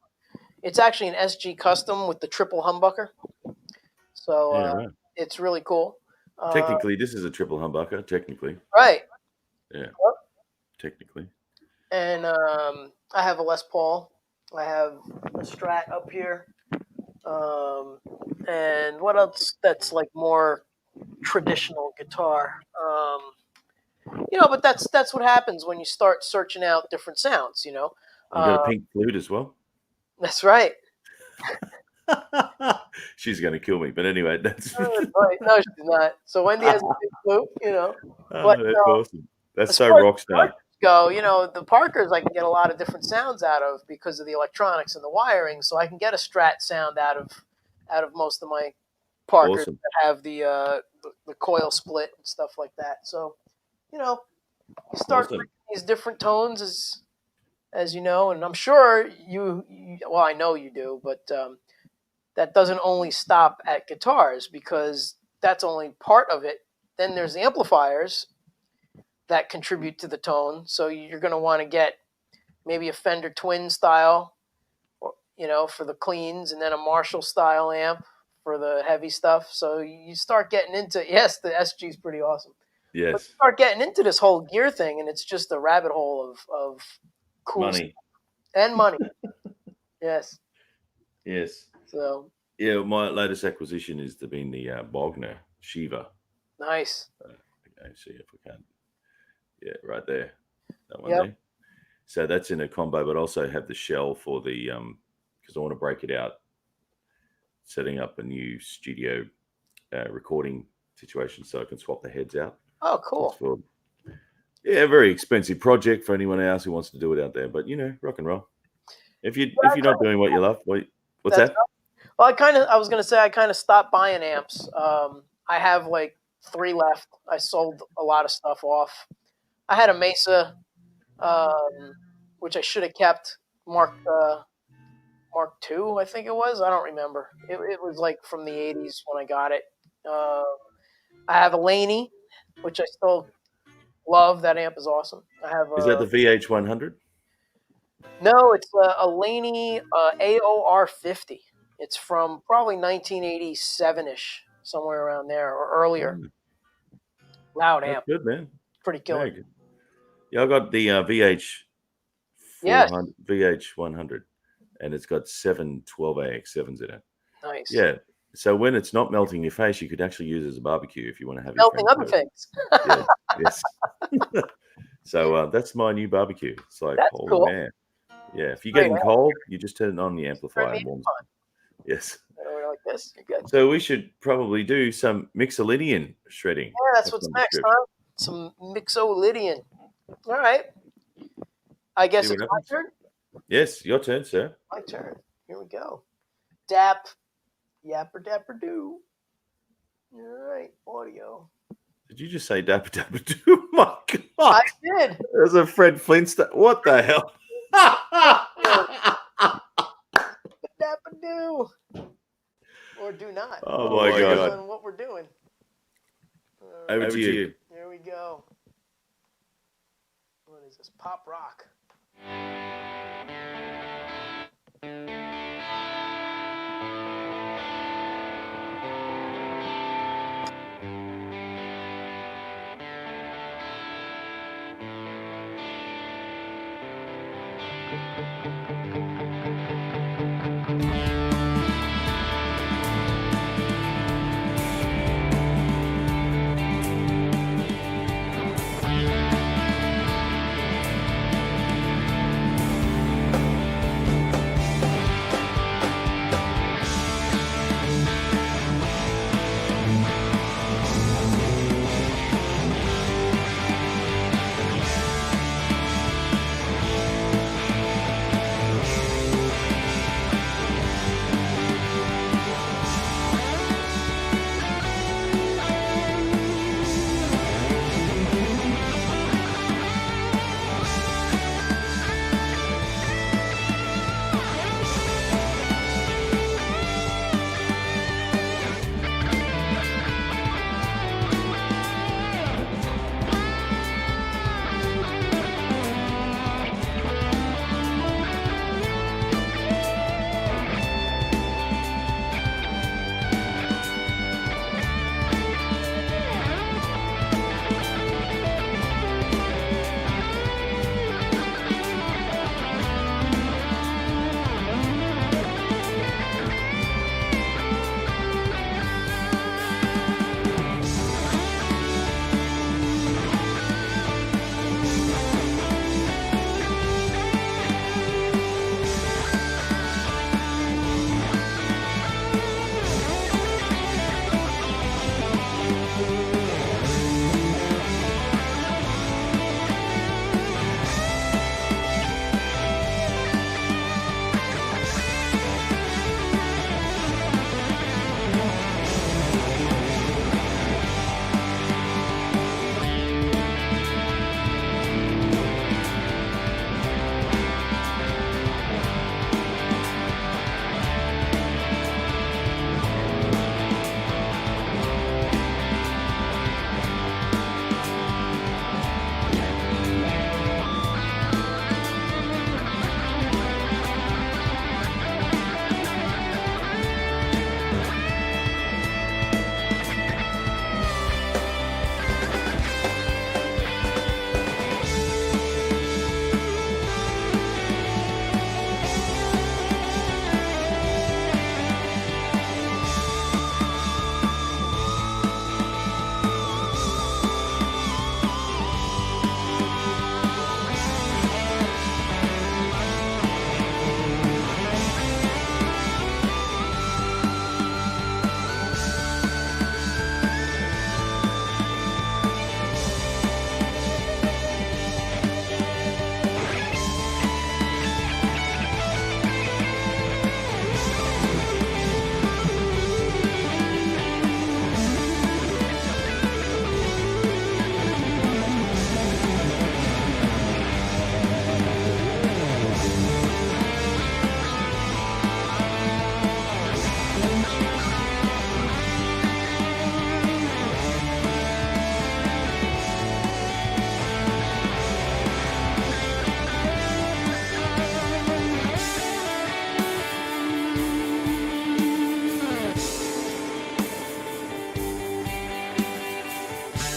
It's actually an SG custom with the triple humbucker. So Yeah, right. it's really cool. Technically, this is a triple humbucker. Technically, Right. yeah. technically. And I have a Les Paul. I have a Strat up here. And what else that's like more traditional guitar? But that's what happens when you start searching out different sounds. You got a Uh, pink flute as well. that's right. She's going to kill me, but anyway, that's Right. No, she's not. So Wendy has a big flute. But that's awesome. That's as so far as rock star. Parkers go, the Parkers I can get a lot of different sounds out of because of the electronics and the wiring. So I can get a Strat sound out of most of my Parkers Awesome. that have the coil split and stuff like that. So you start Awesome. picking these different tones as you know, and I'm sure well, I know you do, but that doesn't only stop at guitars because that's only part of it. Then there's the amplifiers that contribute to the tone. So you're going to want to get maybe a Fender Twin style, for the cleans, and then a Marshall style amp for the heavy stuff. So you start getting into, yes, the SG is pretty awesome. But you Yes. start getting into this whole gear thing, and it's just a rabbit hole of cool Money. stuff. And money. Yes. Yes. So Yeah, my latest acquisition is the Bogner Shiva. nice. Okay, see if we can. Yeah, right there. That one Yep. there. So that's in a combo, but also have the shell for the because I want to break it out, setting up a new studio recording situation so I can swap the heads out. Oh, cool. It's for, a very expensive project for anyone else who wants to do it out there. But rock and roll. If you're not doing what you love, what's that? Well, I was going to say I kind of stopped buying amps. I have like 3 left. I sold a lot of stuff off. I had a Mesa, which I should have kept, Mark II, I think it was. I don't remember. It was like from the 80s when I got it. I have a Laney, which I still love. That amp is awesome. I have. Is that the VH100? No, it's a Laney AOR 50. It's from probably 1987-ish, somewhere around there or earlier. Loud That's amp, good, man. pretty killer. Very good. Yeah, I got the Yes. VH100, and it's got 7 12AX7s in it. Nice. Yeah. So when it's not melting your face, you could actually use it as a barbecue if you want to have Melting your other things. Yes. So that's my new barbecue. It's like, That's holy cool. man. Yeah, if you're Great getting amp. cold, you just turn it on the Turn amplifier the and warms amp it. Yes. Or like this, you're good. So we should probably do some Mixolydian shredding. Yeah, that's what's next, huh? Some Mixolydian. All right. I guess See it's what my happens. turn. Yes, your turn, sir. My turn. Here we go. Dap, yapper dapper do. All right, audio. Did you just say dapper dapper do? My God. I did. There's a Fred Flintstone. What the hell? Dapper do. Or do not. Oh my God. Depends on what we're doing. All right, Over to you. here we go. What is this? Pop rock.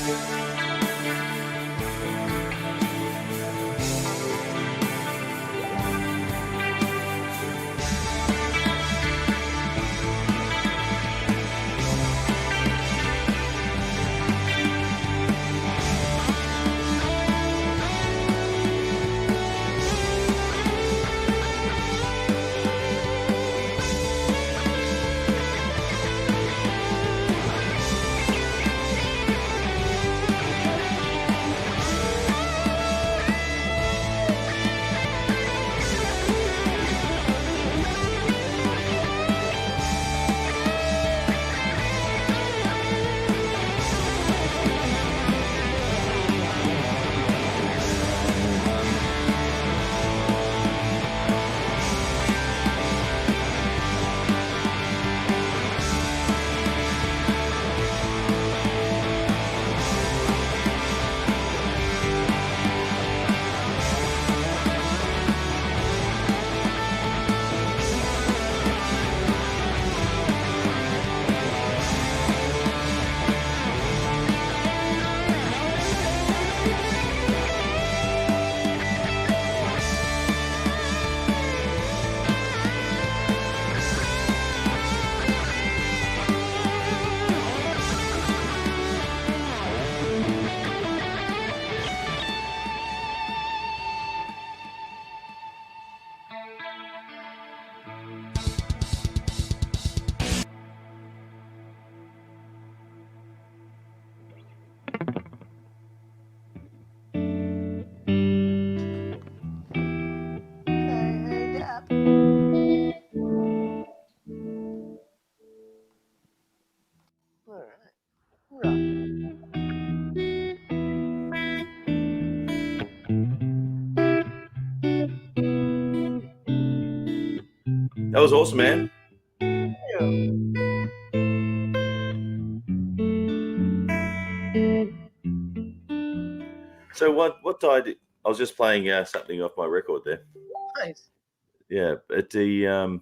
Hey, Dap. All right. That was awesome, man. So what did I was just playing something off my record there. Nice. Yeah, but do you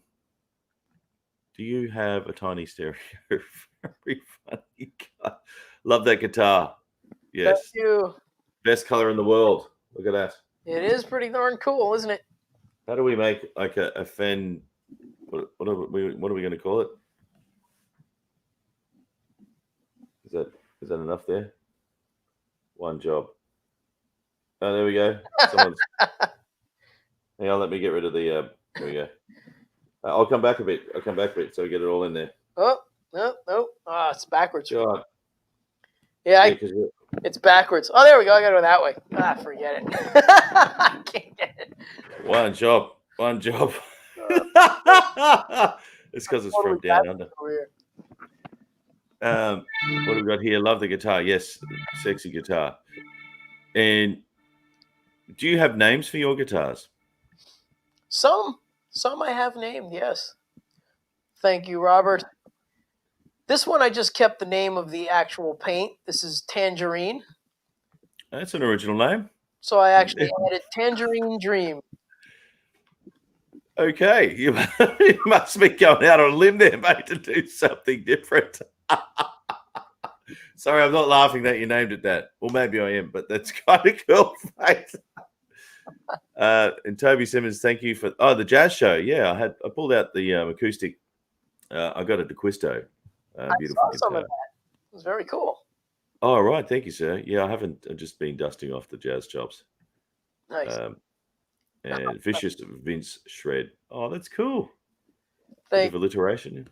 have a tiny stereo? Very funny. Love that guitar. Thank Yes, you. best color in the world. Look at that. It is pretty darn cool, isn't it? How do we make like a Fen? What are we going to call it? Is that enough there? One job. Oh, there we go. Someone's. Hang on, let me get rid of the. There we go. I'll come back a bit. So we get it all in there. Oh, no. Ah, it's backwards. God. Yeah, because it's backwards. Oh, there we go. I got to go that way. Ah, forget it. I can't get it. One job. It's because it's from down under. What do we got here? Love the guitar. Yes, sexy guitar. And do you have names for your guitars? Some I have named, yes. Thank you, Robert. This one I just kept the name of the actual paint. This is Tangerine. That's an original name. So I actually added Tangerine Dream. Okay, you must be going out on a limb there, mate, to do something different. Sorry, I'm not laughing that you named it that. Well, maybe I am, but that's kind of cool, mate. And Toby Simmons, thank you for the jazz show. Yeah, I pulled out the acoustic. I got a DeQuisto. Beautiful I saw guitar. some of that. It was very cool. Oh, right. Thank you, sir. Yeah, I haven't. I've just been dusting off the jazz chops. Nice. And Vicious Vince Shred. Oh, that's cool. Thank Bit of alliteration.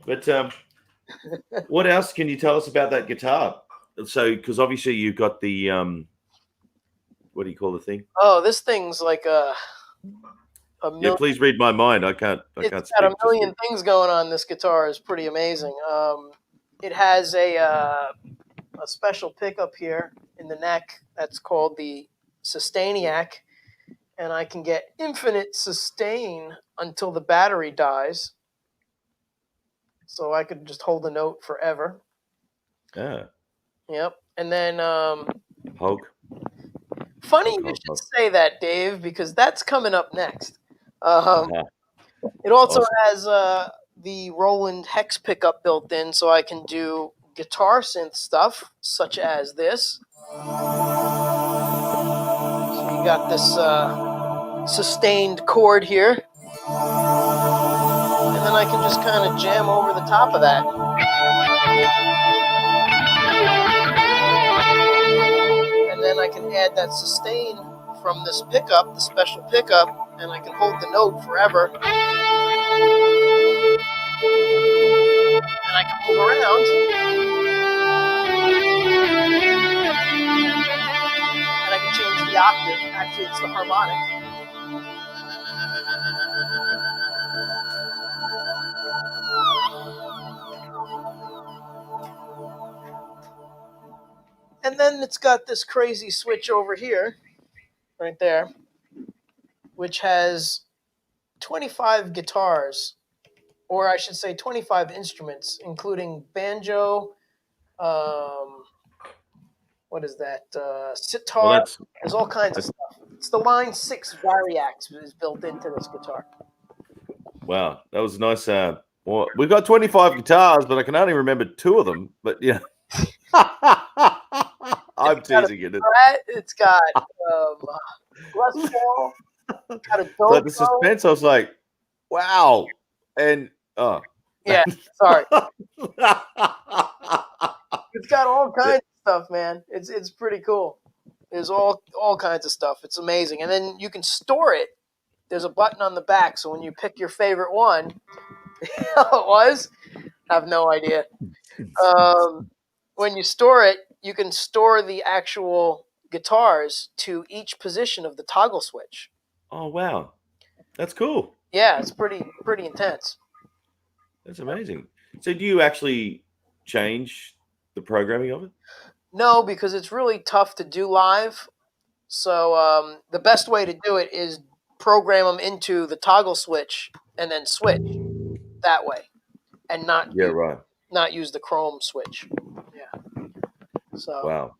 But what else can you tell us about that guitar? So, because obviously you've got the what do you call the thing? Oh, this thing's like a million. Yeah, please read my mind. I can't. It's Speak. got a million things going on. This guitar is pretty amazing. It has a special pickup here in the neck that's called the Sustainiac, and I can get infinite sustain until the battery dies. So I could just hold the note forever. Yeah. Yep. And then Hulk. funny you should say that, Dave, because that's coming up next. It also has the Roland hex pickup built in, so I can do guitar synth stuff, such as this. So you got this sustained chord here, and then I can just kind of jam over the top of that. And then I can add that sustain from this pickup, the special pickup, and I can hold the note forever. And I can move around. And I can change the octave. Actually, it's the harmonic. And then it's got this crazy switch over here, right there, which has 25 guitars, or I should say 25 instruments, including banjo, what is that, sitar. Well, There's all kinds of stuff. It's the Line 6 Variax is built into this guitar. wow. That was nice. Well, we've got 25 guitars, but I can only remember 2 of them. But yeah, I'm teasing you. It's got Les Paul. Got a But the suspense, I was like, wow. And yeah, sorry. It's got all kinds of stuff, man. It's pretty cool. There's all kinds of stuff. It's amazing. And then you can store it. There's a button on the back, so when you pick your favorite one, it was? I have no idea. When you store it, you can store the actual guitars to each position of the toggle switch. Oh, wow. That's cool. Yeah, it's pretty intense. That's amazing. So do you actually change the programming of it? No, because it's really tough to do live. So the best way to do it is program them into the toggle switch and then switch that way, and not use the Chrome switch. Yeah. So wow.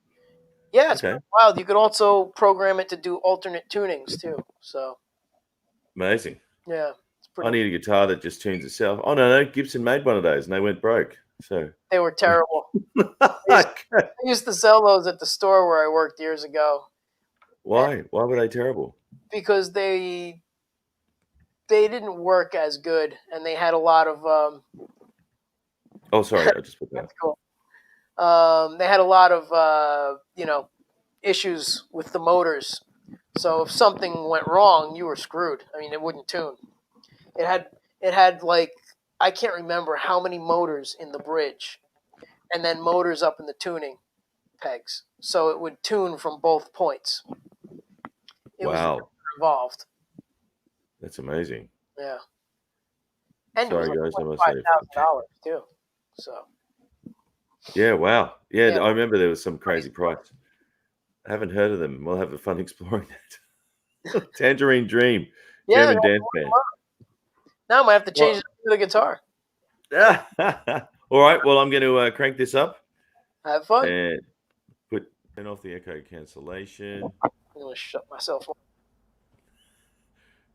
Yeah, it's pretty wild. You could also program it to do alternate tunings too. So amazing. Yeah. I need a guitar that just tunes itself. Oh no, Gibson made one of those and they went broke. So they were terrible. I used to sell those at the store where I worked years ago. Why? Why were they terrible? Because they didn't work as good, and they had a lot of. Oh, sorry, I just put that. That's cool. They had a lot of issues with the motors. So if something went wrong, you were screwed. I mean, it wouldn't tune. It had like, I can't remember how many motors in the bridge, and then motors up in the tuning pegs. So it would tune from both points. It was involved. That's amazing. Yeah. And sorry, it was guys, like $5,000 too. So. Yeah, wow. Yeah, I remember there was some crazy price. I haven't heard of them. We'll have a fun exploring that. Tangerine Dream. German dance band. Now I might have to change it to the guitar. All right. Well, I'm going to crank this up. Have fun. And turn off the echo cancellation. I'm going to shut myself off.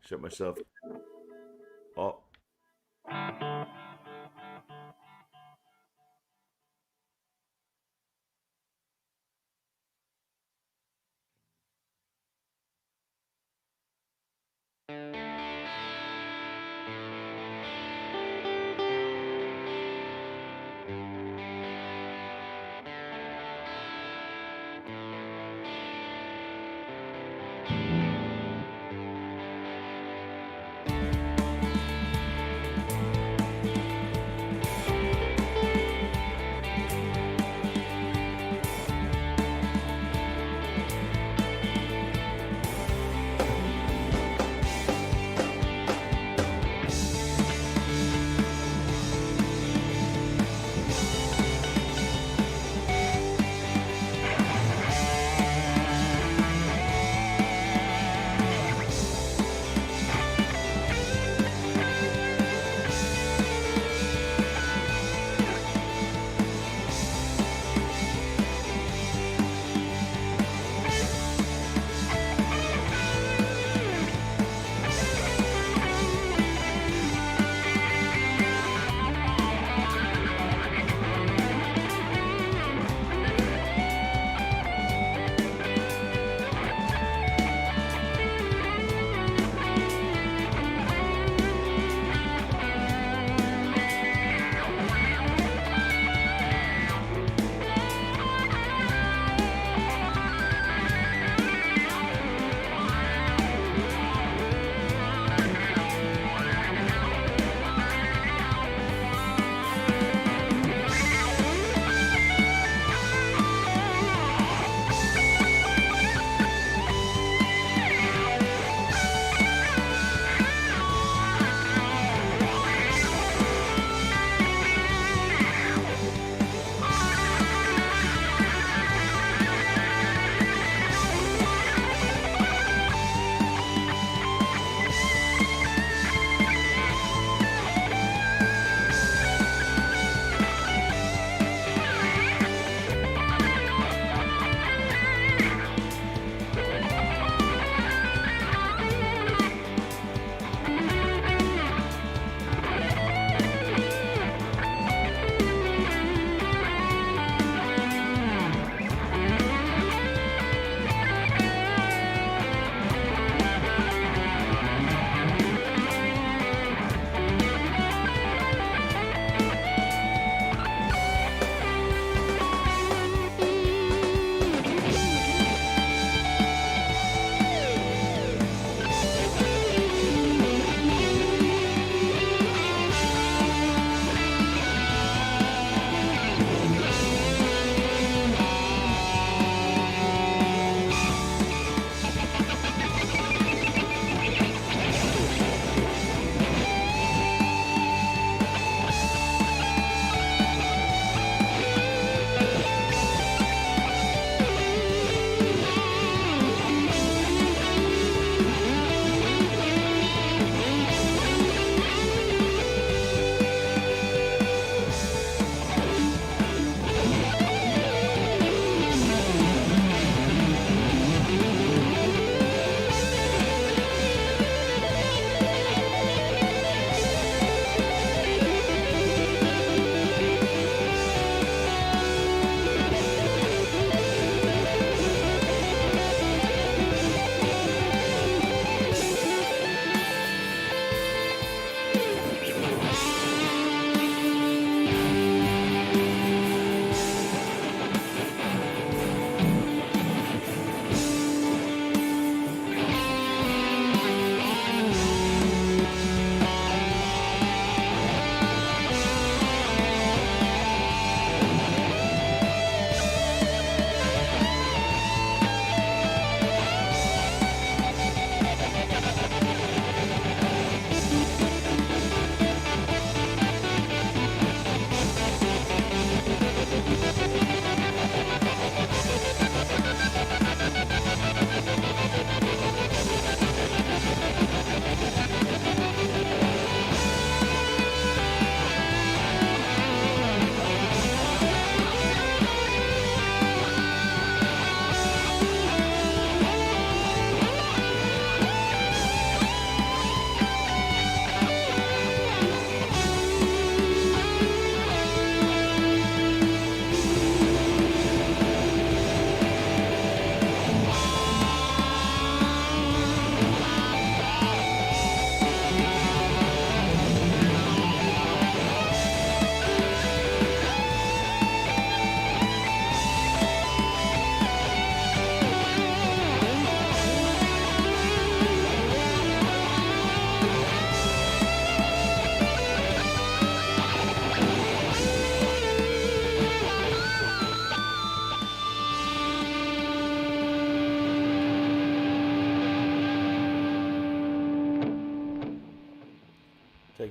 Shut myself off.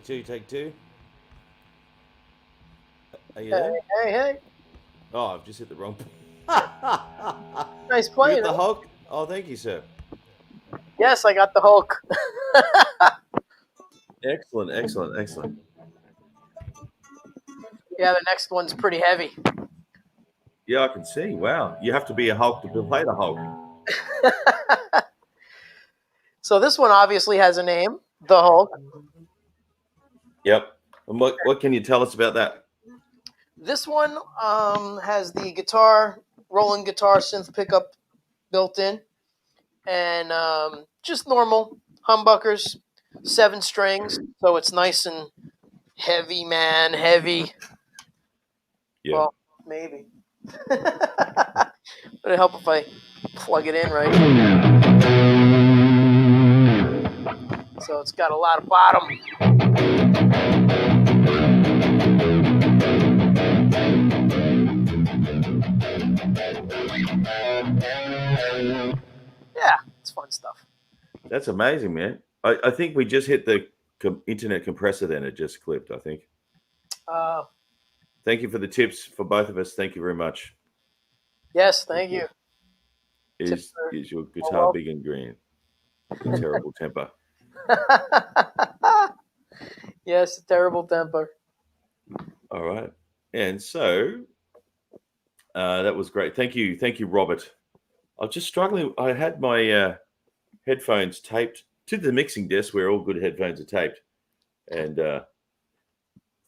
Take two, take two. Are you Hey, there? hey. Oh, I've just hit the wrong. Nice You playing. got the Huh? Hulk? Oh, thank you, sir. Yes, I got the Hulk. Excellent, excellent, excellent. Yeah, the next one's pretty heavy. Yeah, I can see. Wow, you have to be a Hulk to play the Hulk. So this one obviously has a name, the Hulk. Yep. And what can you tell us about that? This one has the guitar, rolling guitar synth pickup built in, and just normal humbuckers, 7 strings, so it's nice and heavy, man, heavy. Yeah. Well, maybe. Would it help if I plug it in right? So it's got a lot of bottom. Yeah, it's fun stuff. That's amazing, man. I think we just hit the internet compressor. Then it just clipped. I think. Uh, Thank you for the tips for both of us. Thank you very much. yes, thank you. Is your guitar big and green? A terrible temper. Yes, terrible temper. All right. And so that was great. Thank you, Robert. I was just struggling. I had my headphones taped to the mixing desk where all good headphones are taped, and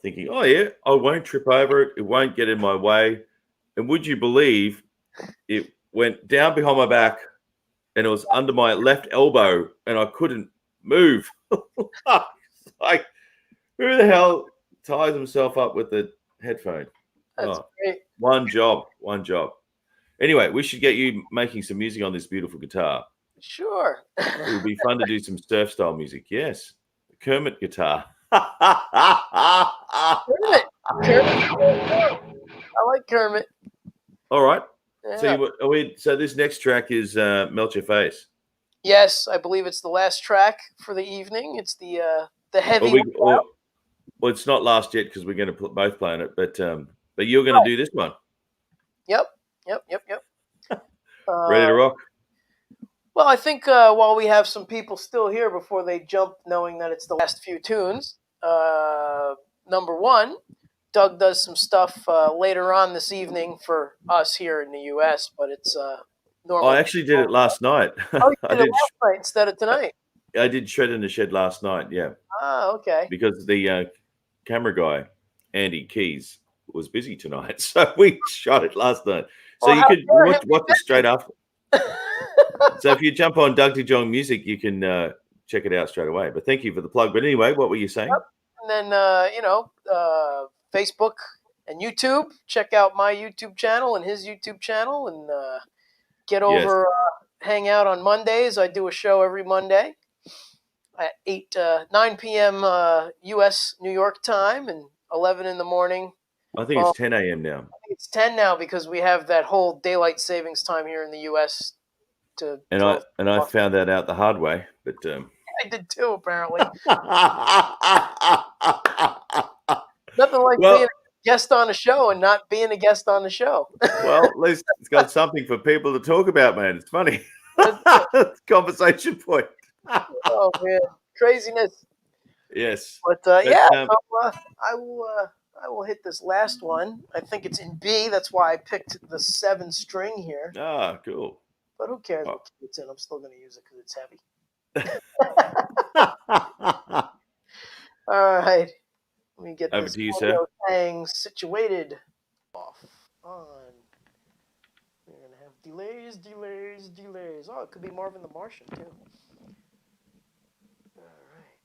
thinking, oh yeah, I won't trip over it. It won't get in my way. And would you believe it went down behind my back and it was under my left elbow and I couldn't move. Like, who the hell ties himself up with the headphone? That's great. One job. Anyway, we should get you making some music on this beautiful guitar. Sure. It would be fun to do some surf style music. Yes. The Kermit guitar. Kermit. I like Kermit. All right. Yeah. So this next track is Melt Your Face. Yes, I believe it's the last track for the evening. It's the heavy. Well, it's not last yet because we're going to both play on it, but you're going to do this one. Yep. Ready to rock? Well, I think while we have some people still here before they jump, knowing that it's the last few tunes. Number one, Doug does some stuff later on this evening for us here in the U.S., but it's normal. I actually did it last night. Oh, you did it last night instead of tonight? I did Shred in the Shed last night, yeah. Ah, okay. Because the camera guy, Andy Keys, was busy tonight, so we shot it last night. So you could watch it straight after. So if you jump on Doug Jong Music, you can check it out straight away. But thank you for the plug. But anyway, what were you saying? Yep. And then, Facebook and YouTube. Check out my YouTube channel and his YouTube channel, and get over, hang out on Mondays. I do a show every Monday at 9 p.m. U.S. New York time and 11 in the morning. I think it's 10 a.m. now. I think it's 10 now because we have that whole daylight savings time here in the U.S. I found that out the hard way, but I did too, apparently. Nothing like being a guest on a show and not being a guest on the show. Well, at least it's got something for people to talk about, man. It's funny. Conversation point. Oh man, craziness. Yes. But I will hit this last one. I think it's in B. That's why I picked the 7 string here. Ah, cool. But who cares what key it's in? I'm still going to use it because it's heavy. All right. Let me get over this to you, sir. thing situated. Off on. We're going to have delays. Oh, it could be Marvin the Martian, too. All right.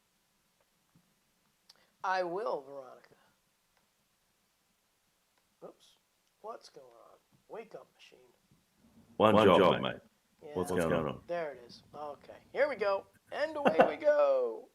I will, Veronica. Oops. What's going on? Wake up, machine. One job, mate. Yeah, What's going on? There it is. Okay. Here we go. And away we go.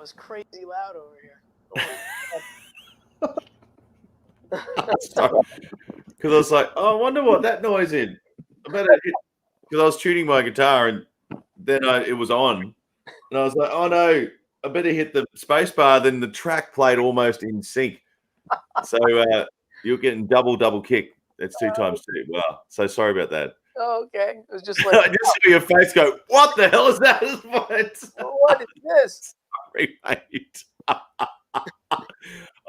was crazy loud over here. Sorry. Because I was like, oh, I wonder what that noise is. I better hit, because I was tuning my guitar and then it was on. And I was like, oh no, I better hit the space bar. Then the track played almost in sync. So you're getting double kick. That's 2 times 2. Wow. So sorry about that. Oh, okay. It was just like, I just saw your face go, what the hell is that? what is this? Sorry, mate.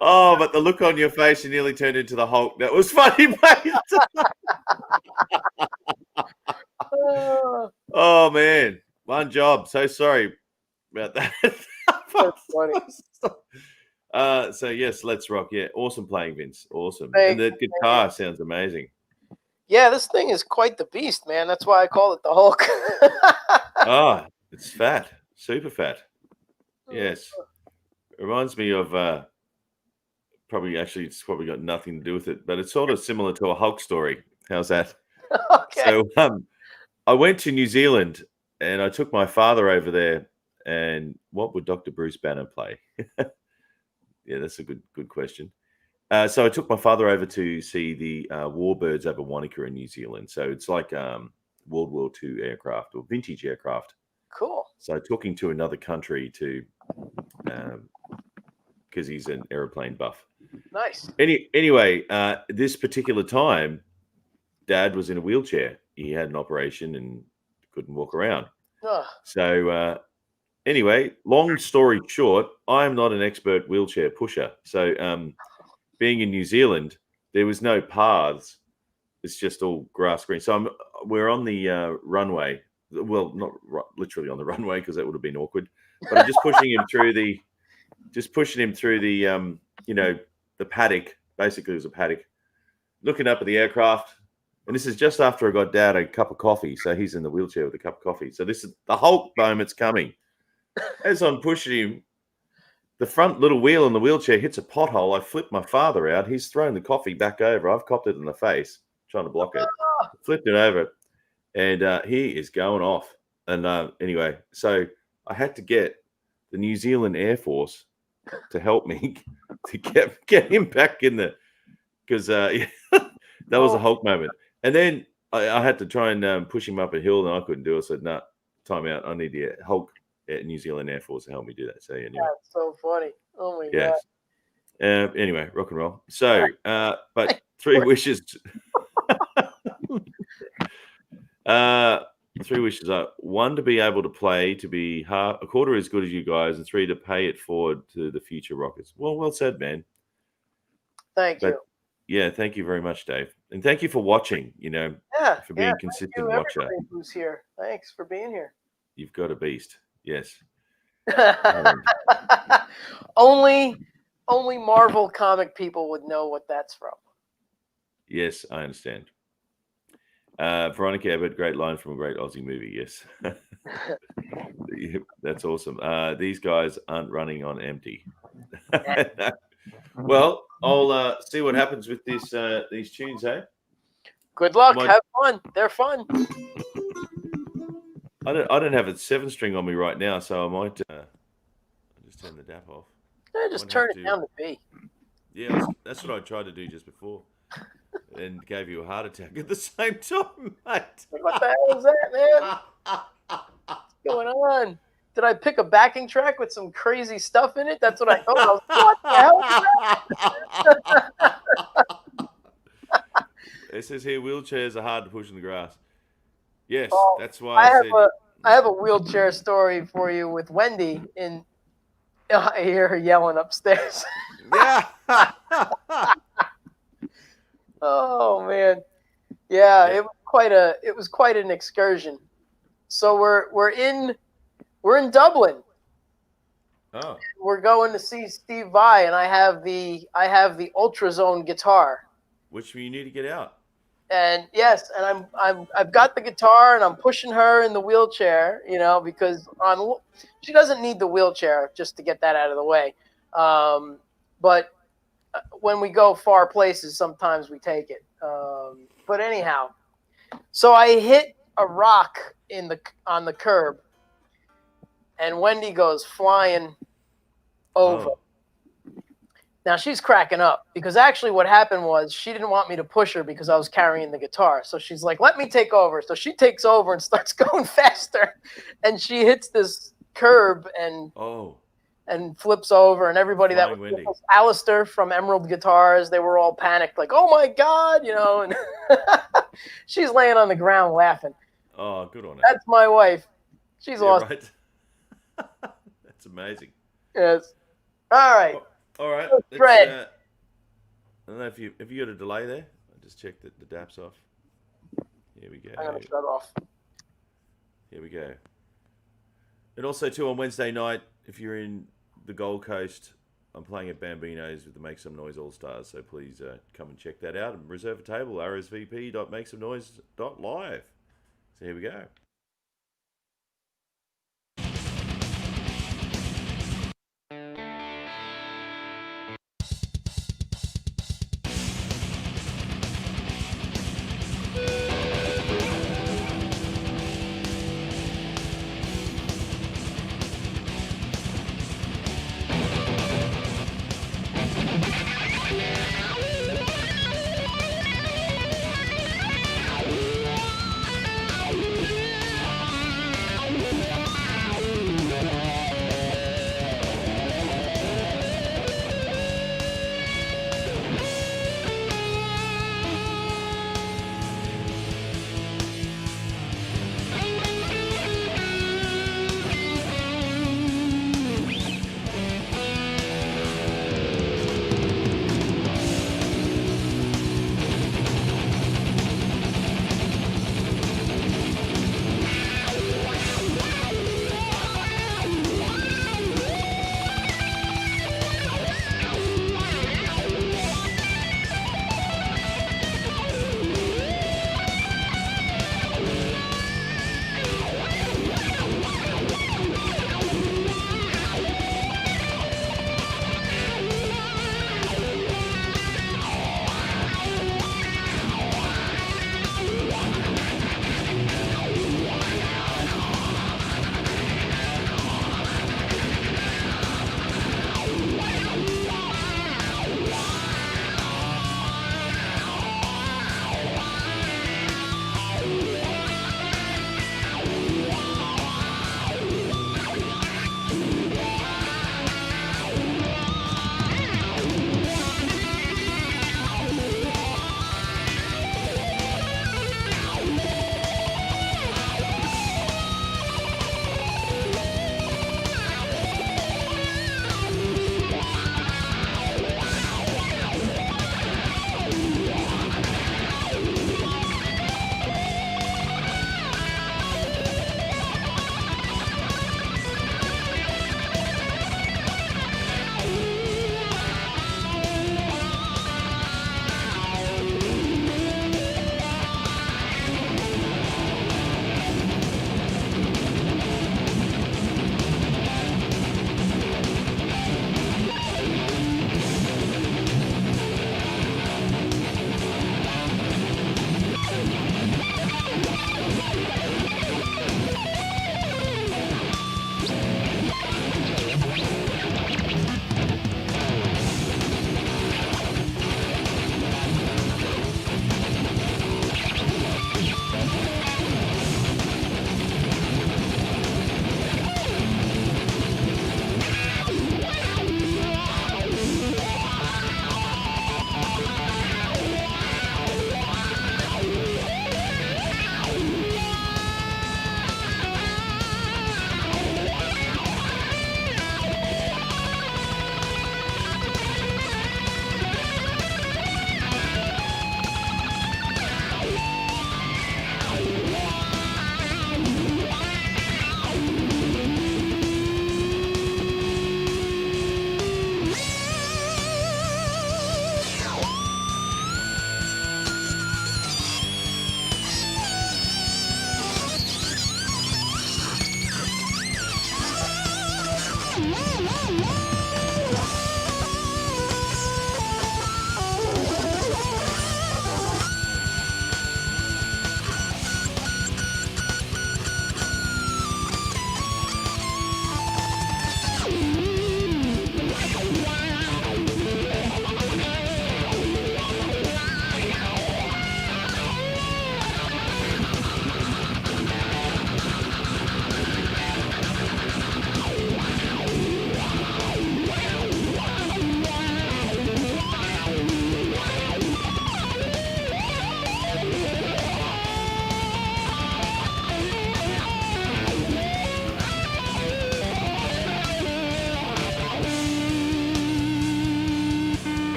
Oh, but the look on your face, you nearly turned into the Hulk. That was funny, mate. Oh, man. One job. So sorry about that. That's funny. So, yes, let's rock. Yeah, awesome playing, Vince. Awesome. Thank And the guitar sounds amazing. Yeah, this thing is quite the beast, man. That's why I call it the Hulk. Oh, it's fat. Super fat. Yes. Reminds me of it's probably got nothing to do with it, but it's sort of similar to a Hulk story. How's that? Okay. So I went to New Zealand and I took my father over there. And what would Dr. Bruce Banner play? Yeah, that's a good question. So I took my father over to see the Warbirds over Wanaka in New Zealand. So it's like World War II aircraft or vintage aircraft. Cool. So I took him to another country to because he's an aeroplane buff. Nice. Anyway, this particular time, Dad was in a wheelchair. He had an operation and couldn't walk around. Ugh. So anyway, long story short, I'm not an expert wheelchair pusher. So being in New Zealand, there was no paths. It's just all grass green. So we're on the runway. Well, not literally on the runway because that would have been awkward. But I'm just pushing him through the the paddock. Basically, it was a paddock. Looking up at the aircraft, and this is just after I got Dad a cup of coffee. So he's in the wheelchair with a cup of coffee. So this is the Hulk moment's coming. As I'm pushing him, the front little wheel in the wheelchair hits a pothole. I flip my father out. He's thrown the coffee back over. I've copped it in the face, trying to block it. Flipped it over, and he is going off. And anyway, so I had to get the New Zealand Air Force to help me to get him back in the because that was a Hulk moment. And then I had to try and push him up a hill, and I couldn't do it. I said, "No, time out. I need the Hulk New Zealand Air Force to help me do that." So anyway, that's so funny. Oh my yes. Anyway, rock and roll. So, but 3 wishes. 3 wishes are 1 to be able to play to be a quarter as good as you guys, and 3 to pay it forward to the future Rockets. Well said, man. Thank you. Yeah, thank you very much, Dave, and thank you for watching. For being a consistent watcher. Who's here? Thanks for being here. You've got a beast. Yes. Only Marvel comic people would know what that's from. Yes, I understand. Veronica Abbott, great line from a great Aussie movie. Yes. That's awesome. These guys aren't running on empty. Well, I'll see what happens with these tunes, hey? Good luck. Have fun. They're fun. I don't have a 7-string on me right now, so I might just turn the DAP off. Yeah, just turn it down to B. Yeah, that's what I tried to do just before, and gave you a heart attack at the same time, mate. What the hell is that, man? What's going on? Did I pick a backing track with some crazy stuff in it? That's what I thought. What the hell is that? It says here, wheelchairs are hard to push in the grass. Yes, that's why I have a wheelchair story for you with Wendy. I hear her yelling upstairs. Yeah. Oh man, yeah. It was quite an excursion. So we're in Dublin. Oh. We're going to see Steve Vai, and I have the Ultrazone guitar. Which you need to get out. And yes, and I've got the guitar, and I'm pushing her in the wheelchair, because she doesn't need the wheelchair, just to get that out of the way. But when we go far places, sometimes we take it. But anyhow, so I hit a rock on the curb, and Wendy goes flying over. Oh. Now she's cracking up because actually what happened was she didn't want me to push her because I was carrying the guitar. So she's like, let me take over. So she takes over and starts going faster. And she hits this curb Oh. and flips over. And everybody that Flying was Wendy. Alistair from Emerald Guitars, they were all panicked, like, oh my God, you know. And she's laying on the ground laughing. Oh, good on her. That's my wife. She's Yeah, awesome. right. That's amazing. Yes. All right. All right. Let's. Fred. I don't know if you got a delay there. I just checked that the DAP's off. Here we go. I'm going to shut off. Here we go. And also too on Wednesday night, if you're in the Gold Coast, I'm playing at Bambino's with the Make Some Noise All Stars. So please come and check that out and reserve a table. rsvp.makesomenoise.live. So here we go.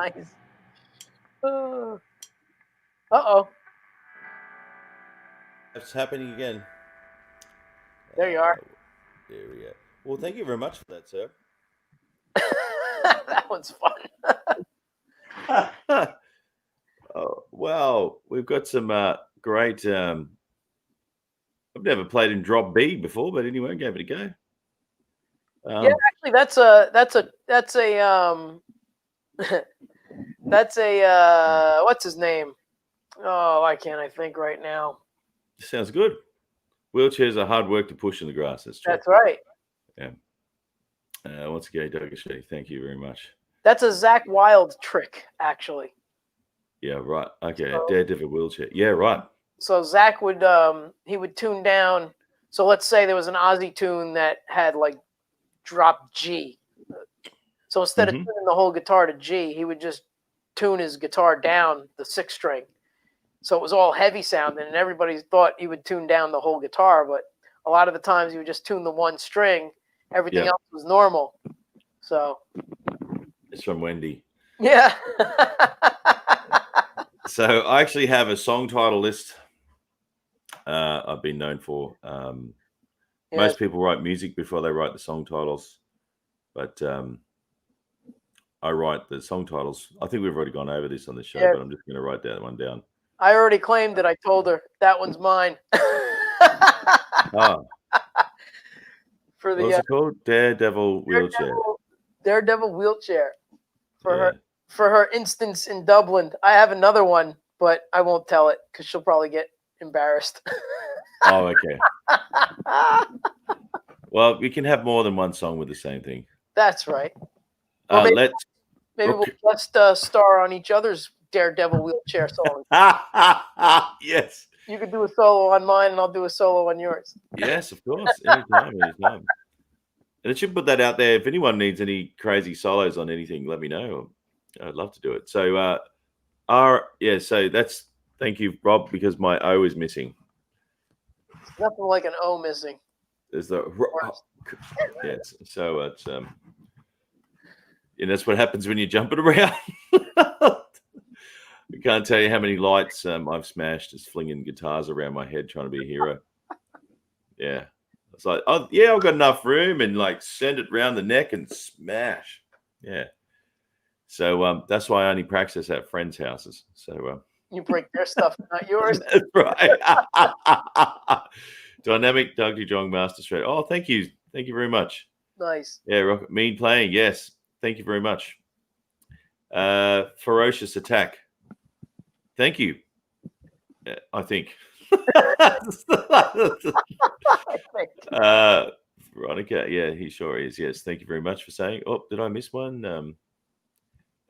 Nice. Uh-oh. It's happening again. There you are. There we go. Well, thank you very much for that, sir. That one's fun. Oh, well, we've got some great. I've never played in drop B before, but anyway, gave it a go. Yeah, actually, that's a that's a what's his name? Oh, why can't I think right now? Sounds good. Wheelchairs are hard work to push in the grass. That's true. That's right. Yeah. Once again, Doug Ashley, thank you very much. That's a Zach Wilde trick, actually. Yeah, right. Okay, Daredevil wheelchair. Yeah, right. So Zach would he would tune down. So let's say there was an Aussie tune that had like drop G. So instead of tuning the whole guitar to G, he would just tune his guitar down the 6th string. So it was all heavy sounding, and everybody thought he would tune down the whole guitar, but a lot of the times he would just tune the 1 string. Everything else was normal. So it's from Wendy. Yeah. So I actually have a song title list. I've been known for. Most people write music before they write the song titles, but I write the song titles. I think we've already gone over this on the show, but I'm just going to write that one down. I already claimed it. I told her that one's mine. For the, what's it called? Daredevil wheelchair. Daredevil wheelchair. For her instance in Dublin. I have another one, but I won't tell it because she'll probably get embarrassed. Oh, okay. Well, we can have more than one song with the same thing. That's right. Maybe we'll just star on each other's Daredevil wheelchair songs. Yes. You could do a solo on mine, and I'll do a solo on yours. Yes, of course. Anytime. And it should put that out there. If anyone needs any crazy solos on anything, let me know. I'd love to do it. So, so that's thank you, Rob, because my O is missing. It's nothing like an O missing. There's the yes. So it's and that's what happens when you're jumping around. I can't tell you how many lights I've smashed just flinging guitars around my head trying to be a hero. Yeah. It's like, oh, yeah, I've got enough room and like send it round the neck and smash. Yeah. So that's why I only practice at friends' houses. So you break their stuff, not yours. That's right. Dynamic Doug Jong Master Straight. Oh, thank you. Thank you very much. Nice. Yeah, mean playing. Yes. Thank you very much. Ferocious attack. Thank you. I think. Veronica, yeah, he sure is. Yes, thank you very much for saying. Oh, did I miss one?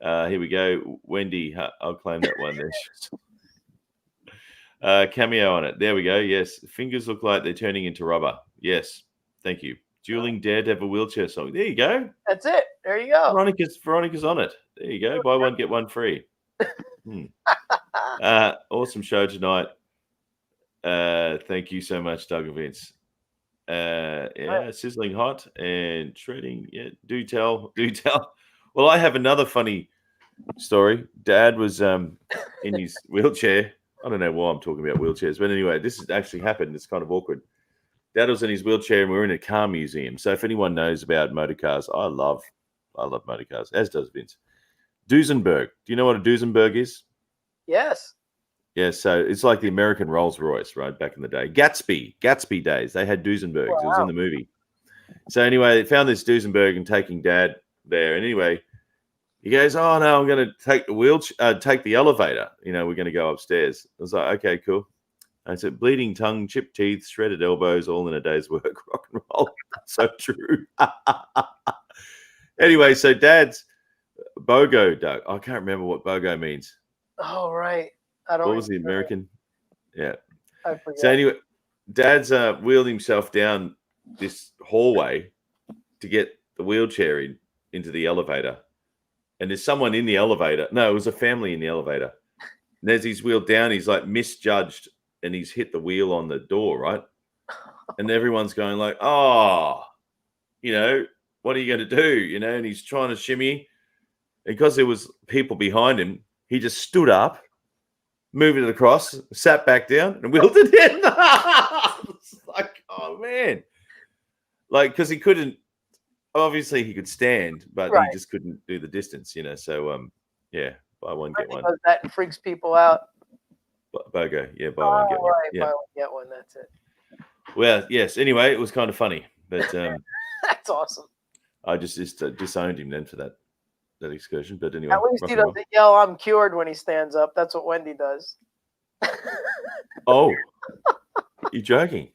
Here we go. Wendy, I'll claim that one there. Cameo on it. There we go. Yes, fingers look like they're turning into rubber. Yes, thank you. Dueling Daredevil wheelchair song. There you go. That's it. There you go. Veronica's on it. There you go. Buy one, get one free. Awesome show tonight. Thank you so much, Doug and Vince. Sizzling hot and shredding. Yeah, do tell. Well, I have another funny story. Dad was in his wheelchair. I don't know why I'm talking about wheelchairs, but anyway, this has actually happened. It's kind of awkward. Dad was in his wheelchair, and we were in a car museum. So if anyone knows about motor cars, I love motor cars, as does Vince. Duesenberg. Do you know what a Duesenberg is? Yes. Yeah, so it's like the American Rolls Royce, right? Back in the day. Gatsby days. They had Duesenbergs. Wow. It was in the movie. So anyway, they found this Duesenberg and taking Dad there. And anyway, he goes, "Oh no, I'm going to take take the elevator. You know, we're going to go upstairs." I was like, "Okay, cool." I said, "Bleeding tongue, chipped teeth, shredded elbows, all in a day's work. Rock and roll." So true. Anyway, so Dad's BOGO, Doug. I can't remember what BOGO means. Oh, right. I don't. What was the American? Yeah. I forget. So anyway, Dad's wheeled himself down this hallway to get the wheelchair into the elevator. And there's someone in the elevator. No, it was a family in the elevator. And as he's wheeled down, he's like misjudged and he's hit the wheel on the door, right? And everyone's going like, "Oh, you know, what are you going to do?" You know, and he's trying to shimmy. Because there was people behind him, he just stood up, moved it across, sat back down, and wheeled it in. It's like, oh man. Like, because he couldn't, obviously he could stand, but he Right. just couldn't do the distance, So, yeah, buy one, get one. Because that freaks people out. BOGO, yeah, buy one, get one. Right. Yeah. Buy one, get one. That's it. Well, yes. Anyway, it was kind of funny, but That's awesome. I just disowned him then for that excursion. But anyway, At least rock he and roll. doesn't yell, "I'm cured" when he stands up. That's what Wendy does. Oh, you're joking?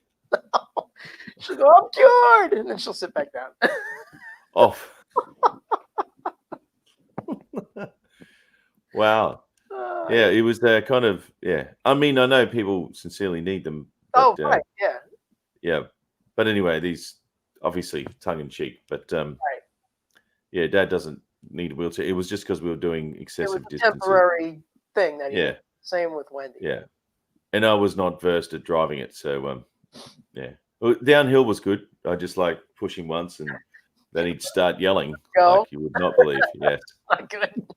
She'll go, "I'm cured," and then she'll sit back down. Off. Wow. Yeah, it was kind of, yeah. I mean, I know people sincerely need them. But, right, yeah. Yeah. But anyway, these obviously tongue in cheek. But Right. yeah, Dad doesn't need a wheelchair. It was just because we were doing It was excessive a distances. temporary thing that he Yeah. did. Same with Wendy. Yeah. And I was not versed at driving it. So, yeah. Well, downhill was good. I just like push him once and then he'd start yelling Go. like you would not believe. Yes. Not good.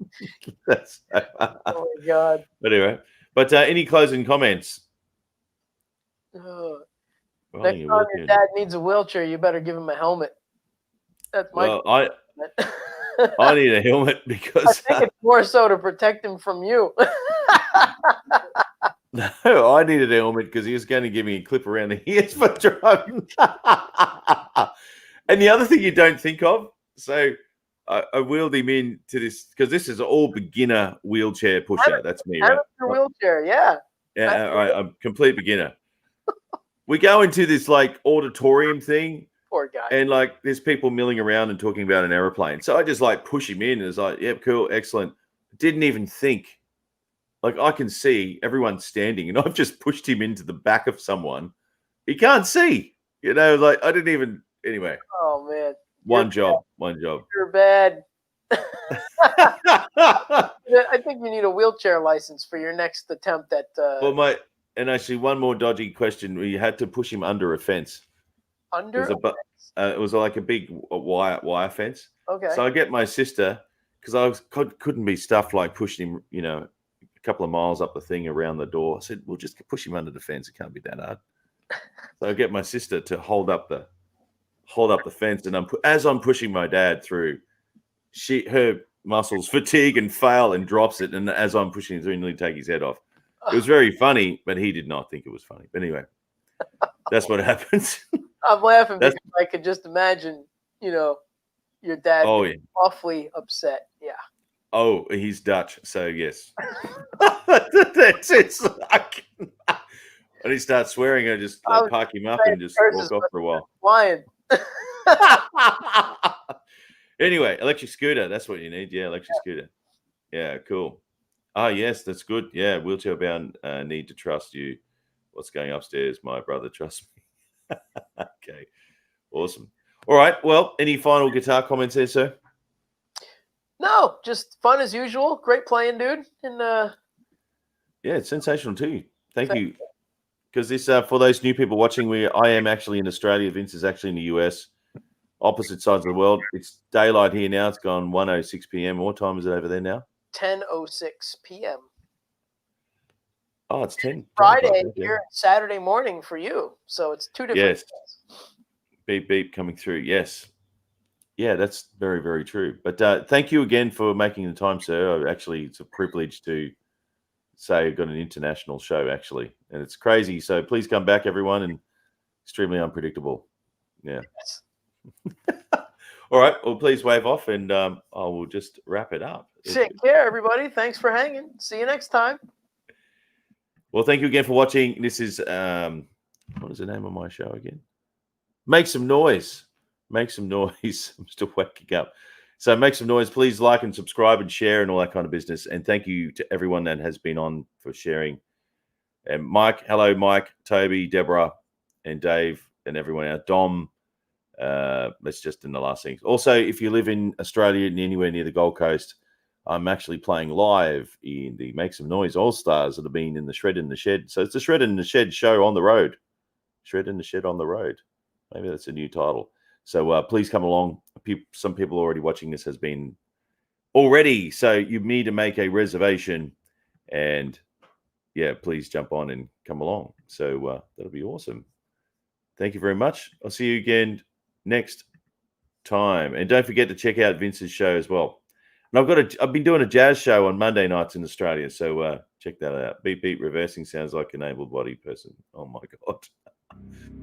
That's Oh my God. But anyway, but any closing comments? Ugh. Well, Next time your dad needs a wheelchair, you better give him a helmet. That's my Well, comment. I need a helmet I because think it's more so to protect him from you. no, I needed a helmet because he was going to give me a clip around the ears for driving. And the other thing you don't think of, so I wheeled him into this because this is all beginner wheelchair pusher. That's me, right? Amateur wheelchair, yeah. Yeah, I'm complete beginner. We go into this like auditorium thing. Poor guy. And like there's people milling around and talking about an aeroplane. So I just like push him in and it's like, yep, cool, excellent. Didn't even think. Like I can see everyone standing and I've just pushed him into the back of someone. He can't see. Like I didn't even anyway. Oh man. One job. You're bad. I think you need a wheelchair license for your next attempt at Well, and actually one more dodgy question. We had to push him under a fence. under It was like a big wire fence. Okay. So I get my sister because couldn't be stuffed like pushing him, a couple of miles up the thing around the door. I said, "We'll just push him under the fence. It can't be that hard." So I get my sister to hold up the fence, and as I'm pushing my dad through, her muscles fatigue and fail and drops it, and as I'm pushing him through, nearly take his head off. It was very funny, but he did not think it was funny. But anyway, that's what happens. I'm laughing because I could just imagine, your dad being awfully upset. Yeah. Oh, he's Dutch, so yes. It's like, when he starts swearing, I just park him up and just walk off for a while. Flying. Anyway, electric scooter. That's what you need. Yeah, electric scooter. Yeah, cool. Ah, yes, that's good. Yeah, wheelchair bound. Need to trust you. What's going upstairs? My brother trusts me. Okay, awesome. All right. Well, any final guitar comments there, sir? No, just fun as usual. Great playing, dude. And yeah, it's sensational too. Thank you. Because this, for those new people watching, I am actually in Australia. Vince is actually in the US, opposite sides of the world. It's daylight here now. It's gone 1:06 p.m. What time is it over there now? 10:06 p.m. Oh, it's 10. Friday here, Saturday morning for you. So it's two different. Yes. Beep, beep coming through. Yes. Yeah, that's very, very true. But thank you again for making the time, sir. Actually, it's a privilege to say I've got an international show, actually. And it's crazy. So please come back, everyone, and extremely unpredictable. Yeah. Yes. All right. Well, please wave off, and I will just wrap it up. Take care, everybody. Thanks for hanging. See you next time. Well, thank you again for watching. This is, what is the name of my show again? Make Some Noise. Make some noise. I'm still waking up. So make some noise. Please like and subscribe and share and all that kind of business. And thank you to everyone that has been on for sharing. And Mike, hello, Mike, Toby, Deborah, and Dave, and everyone else. Dom, that's just in the last thing. Also, if you live in Australia and anywhere near the Gold Coast, I'm actually playing live in the Make Some Noise All-Stars that have been in the Shred in the Shed. So it's the Shred in the Shed show on the road. Shred in the Shed on the road. Maybe that's a new title. So please come along. Some people already watching this has been already. So you need to make a reservation, and yeah, please jump on and come along. So that'll be awesome. Thank you very much. I'll see you again next time, and don't forget to check out Vince's show as well. And I've been doing a jazz show on Monday nights in Australia, so check that out. Beat Beat Reversing sounds like an able-bodied person. Oh my god.